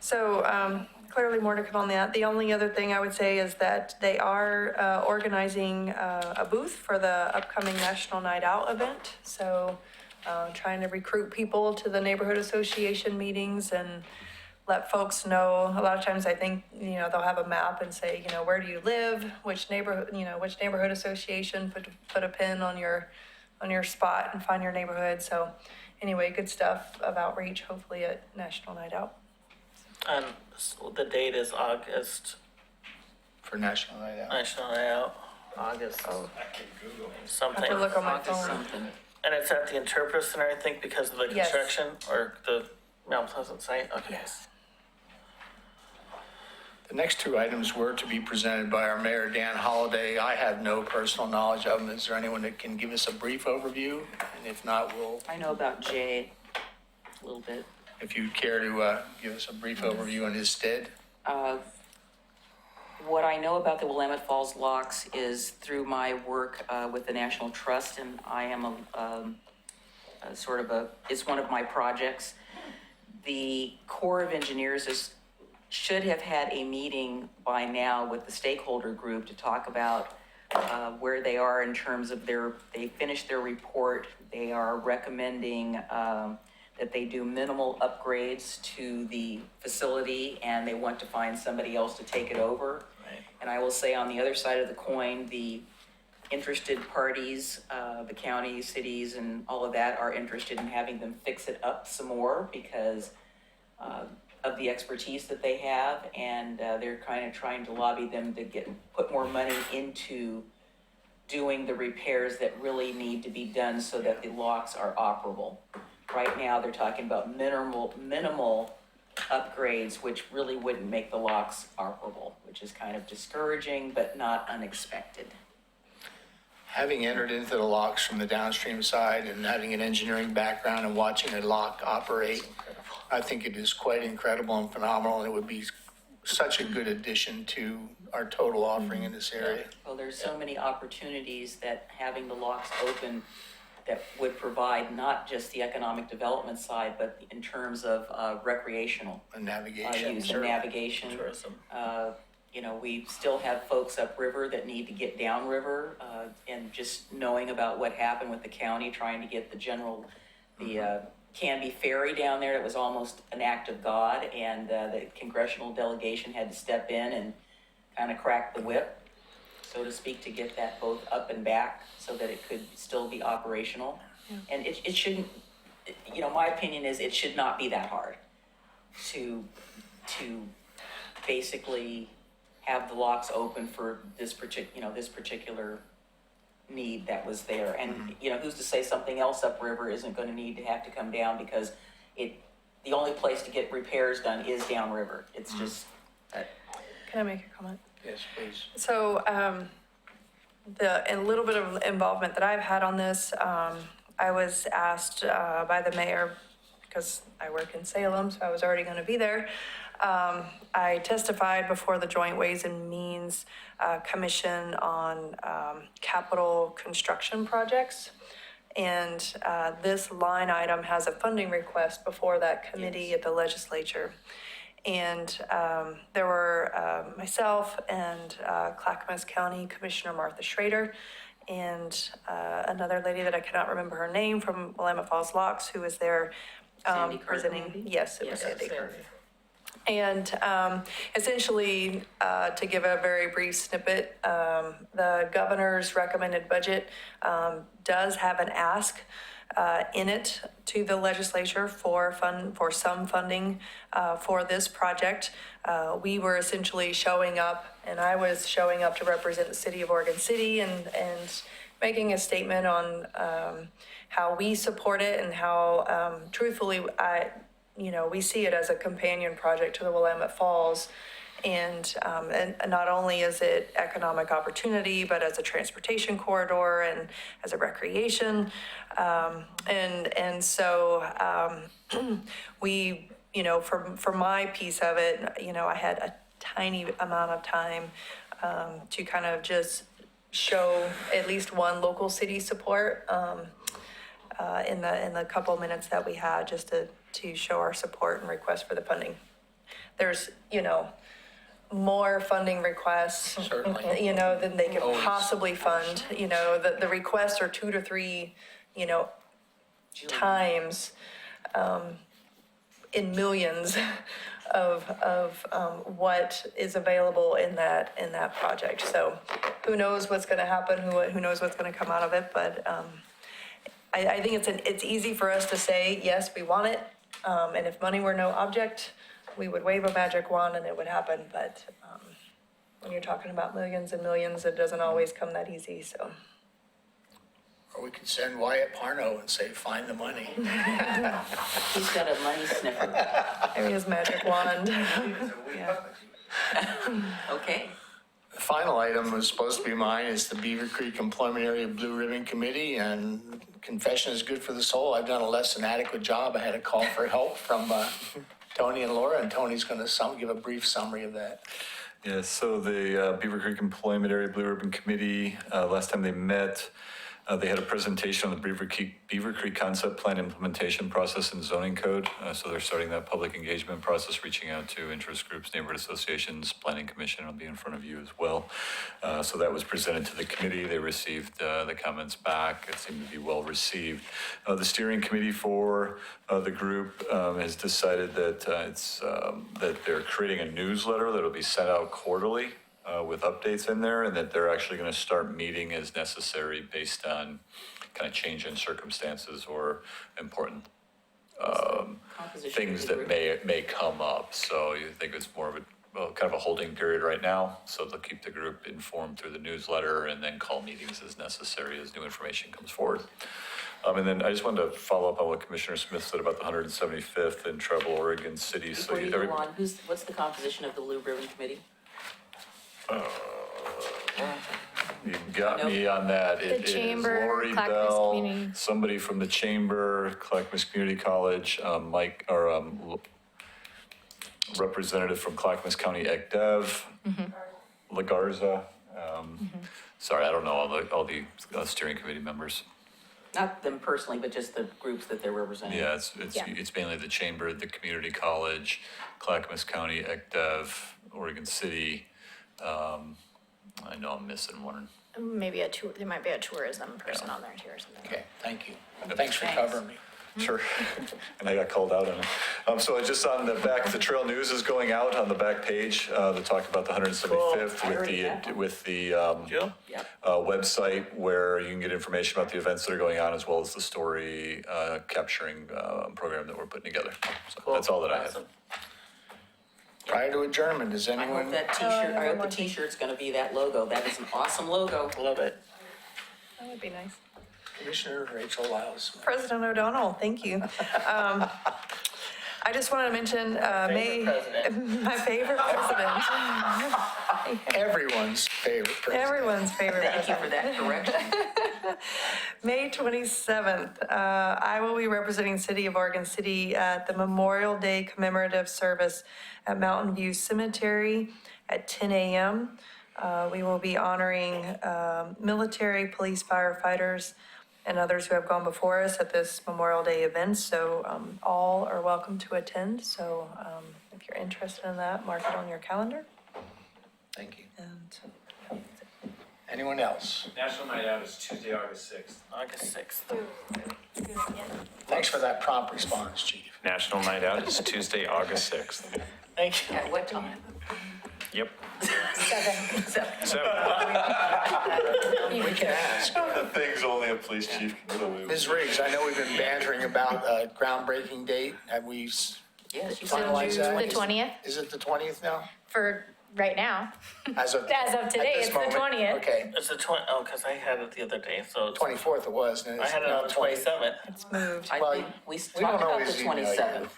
So clearly more to come on that. The only other thing I would say is that they are organizing a booth for the upcoming National Night Out event. So trying to recruit people to the neighborhood association meetings and let folks know. A lot of times I think, they'll have a map and say, where do you live? Which neighborhood association, put a pin on your spot and find your neighborhood. So anyway, good stuff of outreach, hopefully at National Night Out. And so the date is August, For National Night Out. National Night Out, August I something. have to look on my August phone. something. And it's at the Interpret Center, I think, because of the Yes. construction or the Mount Pleasant site? Okay. Yes. The next two items were to be presented by our mayor, Dan Holliday. I have no personal knowledge of them. Is there anyone that can give us a brief overview? And if not, I know about Jay a little bit. if you'd care to give us a brief overview in his stead. What I know about the Willamette Falls locks is through my work with the National Trust, and I am it's one of my projects. The Corps of Engineers should have had a meeting by now with the stakeholder group to talk about where they are in terms of they finished their report. They are recommending that they do minimal upgrades to the facility, and they want to find somebody else to take it over. Right. And I will say on the other side of the coin, the interested parties, the counties, cities, and all of that are interested in having them fix it up some more because of the expertise that they have, and they're kind of trying to lobby them to put more money into doing the repairs that really need to be done so that the locks are operable. Right now, they're talking about minimal upgrades, which really wouldn't make the locks operable, which is kind of discouraging, but not unexpected. Having entered into the locks from the downstream side and having an engineering background and watching a lock operate, I think it is quite incredible and phenomenal, and it would be such a good addition to our total offering in this area. Well, there's so many opportunities that having the locks open that would provide not just the economic development side, but in terms of recreational And navigation. use and navigation. Tourism. We still have folks upriver that need to get downriver, and just knowing about what happened with the county, trying to get the Canby Ferry down there, that was almost an act of God, and the congressional delegation had to step in and kind of crack the whip, so to speak, to get that both up and back so that it could still be operational. And it shouldn't, my opinion is it should not be that hard to basically have the locks open for this particular need that was there. And, who's to say something else upriver isn't going to need to have to come down, because the only place to get repairs done is downriver. It's just, Can I make a comment? Yes, please. So and a little bit of involvement that I've had on this, I was asked by the mayor, because I work in Salem, so I was already going to be there. I testified before the Joint Ways and Means Commission on capital construction projects. And this line item has a funding request before that committee at the legislature. And there were myself and Clackamas County Commissioner Martha Schrader and another lady that I cannot remember her name from Willamette Falls Locks, who was there Sandy Curtin, presenting. maybe? Yes, it was Yes, Sandy Sandy. Curtin. And essentially, to give a very brief snippet, the governor's recommended budget does have an ask in it to the legislature for some funding for this project. We were essentially showing up, and I was showing up to represent the city of Oregon City and making a statement on how we support it and how truthfully we see it as a companion project to the Willamette Falls. And not only is it economic opportunity, but as a transportation corridor and as a recreation. So we, for my piece of it, I had a tiny amount of time to kind of just show at least one local city support in the couple minutes that we had, just to show our support and request for the funding. There's, more funding requests, Certainly. than they could Always. possibly fund. The requests are 2 to 3, times in millions of what is available in that project. So who knows what's going to happen? Who knows what's going to come out of it? But I think it's easy for us to say yes, we want it, and if money were no object, we would wave a magic wand and it would happen. But when you're talking about millions and millions, it doesn't always come that easy. So Or we could send Wyatt Parno and say, find the money. He's got a money sniffer. maybe his magic wand. Yeah. Okay. The final item was supposed to be mine is the Beaver Creek Employment Area Blue Ribbon Committee, and confession is good for the soul. I've done a less than adequate job. I had a call for help from Tony and Laura, and Tony's going to give a brief summary of that. Yeah, so the Beaver Creek Employment Area Blue Ribbon Committee, last time they met, they had a presentation on the Beaver Creek Concept Plan Implementation Process and Zoning Code. So they're starting that public engagement process, reaching out to interest groups, neighborhood associations, Planning Commission will be in front of you as well. So that was presented to the committee. They received the comments back. It seemed to be well received. The steering committee for the group has decided that that they're creating a newsletter that'll be sent out quarterly with updates in there, and that they're actually going to start meeting as necessary based on kind of change in circumstances or important Composition things of the that group. may come up. So you think it's more of kind of a holding period right now. So they'll keep the group informed through the newsletter and then call meetings as necessary as new information comes forward. And then I just wanted to follow up on what Commissioner Smith said about the 175th in Treble, Oregon City. So Before you go on, what's the composition of the Blue Ribbon Committee? You got me on that. It is chamber, Lori Clackamas Bell, Community. somebody from the chamber, Clackamas Community College, representative from Clackamas County ECDev, LaGarza. Sorry, I don't know all the steering committee members. Not them personally, but just the groups that they're representing. Yeah, Yeah. it's mainly the chamber, the community college, Clackamas County ECDev, Oregon City. I know I'm missing one. Maybe there might be a tourism person on there too or something. Okay, thank you. Thanks for Thanks. covering me. Sure. And I got called out on it. So just on the back, the trail news is going out on the back page, to talk about the 175th Cool. I already have with the Jill? Yep. website where you can get information about the events that are going on as well as the story capturing program that we're putting together. So Cool. that's all that I have. Awesome. Prior to adjournment, does I hope anyone? that t-shirt, I hope the t-shirt's gonna be that logo. That is an awesome logo. Love it. That would be nice. Commissioner Rachel Lyles. President O'Donnell, thank you. I just wanted to mention, Favorite president. my favorite president. Everyone's favorite president. Everyone's favorite Thank you president. for that correction. May 27th, I will be representing City of Oregon City at the Memorial Day commemorative service at Mountain View Cemetery at 10 a.m. We will be honoring military, police, firefighters, and others who have gone before us at this Memorial Day event. So all are welcome to attend. So if you're interested in that, mark it on your calendar. Thank you. And Anyone else? National Night Out is Tuesday, August 6th. August 6th. Thanks for that prompt response, Chief. National Night Out is Tuesday, August 6th. Thank you. At what time? Yep. 7. We can ask. Things only a police chief can get away with. Ms. Riggs, I know we've been bantering about a groundbreaking date. Have we Yes, you said finalized that? The 20th Is it the 20th now? for right now. As of As of today, at this it's the moment? 20th. Okay, It's the 20, oh, because I had it the other day, so. it's- 24th it was. and I it's had it now on the 20th. 27th. it's moved. I Well, think we we talked don't about always the email you. 27th.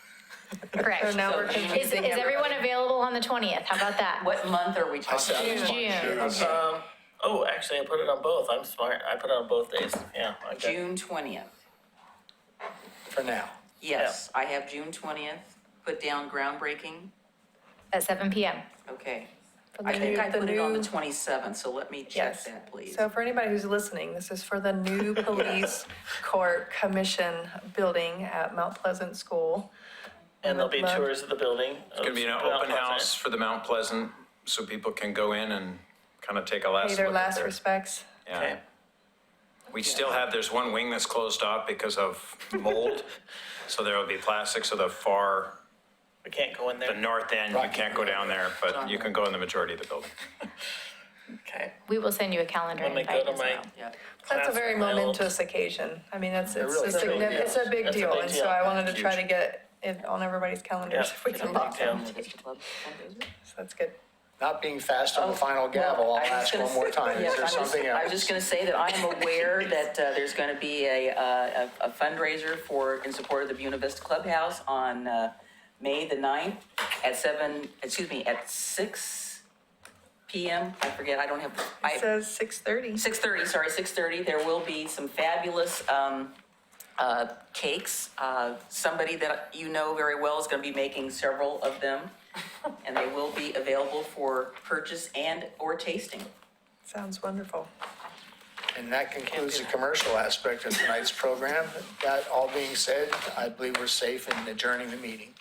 Correct. So now we're So- confusing Is everyone available on the 20th? How about that? What month are we I talking said- about? June. Okay. Oh, actually, I put it on both. I'm smart. I put it on both days. Yeah. Okay. June 20th. For now. Yes, I have June 20th. Put down groundbreaking. At 7 p.m. Okay. For the I think new- I the put it on the new- 27th, so let me check Yes. that, please. So for anybody who's listening, this is for the new police court commission building at Mount Pleasant School. And there'll be Love- tours of the building. It's going to be an open house for the Mount Pleasant, so people can go in and kind of take a last Pay look their at last their- respects. Yeah. Okay. We still have, there's one wing that's closed off because of mold, so there will be plastic, so the far, We can't go in the there. north end, you can't go down there, but you can go in the majority of the building. Okay. We will send you a calendar When they invite go to as my- well. Yeah. That's a Class very for my old- momentous occasion. I mean, it's really a is a big significant, deal. it's a big That's a deal. big And deal. so I wanted to try to Huge. get it on everybody's calendars Yeah, if we it's a can. big deal. So that's good. Not being fast on the final gavel, Well, I'll I was ask gonna one more time. Yeah, Is there I'm just- something else? I was just going to say that I am aware that there's going to be a fundraiser in support of the Buena Vista Clubhouse on May the 9th at 6 p.m. I forget, I don't have, It says 6:30. 6:30, sorry, 6:30. There will be some fabulous cakes. Somebody that you know very well is going to be making several of them, and they will be available for purchase and/or tasting. Sounds wonderful. And that concludes the commercial aspect of tonight's program. That all being said, I believe we're safe in adjourning the meeting.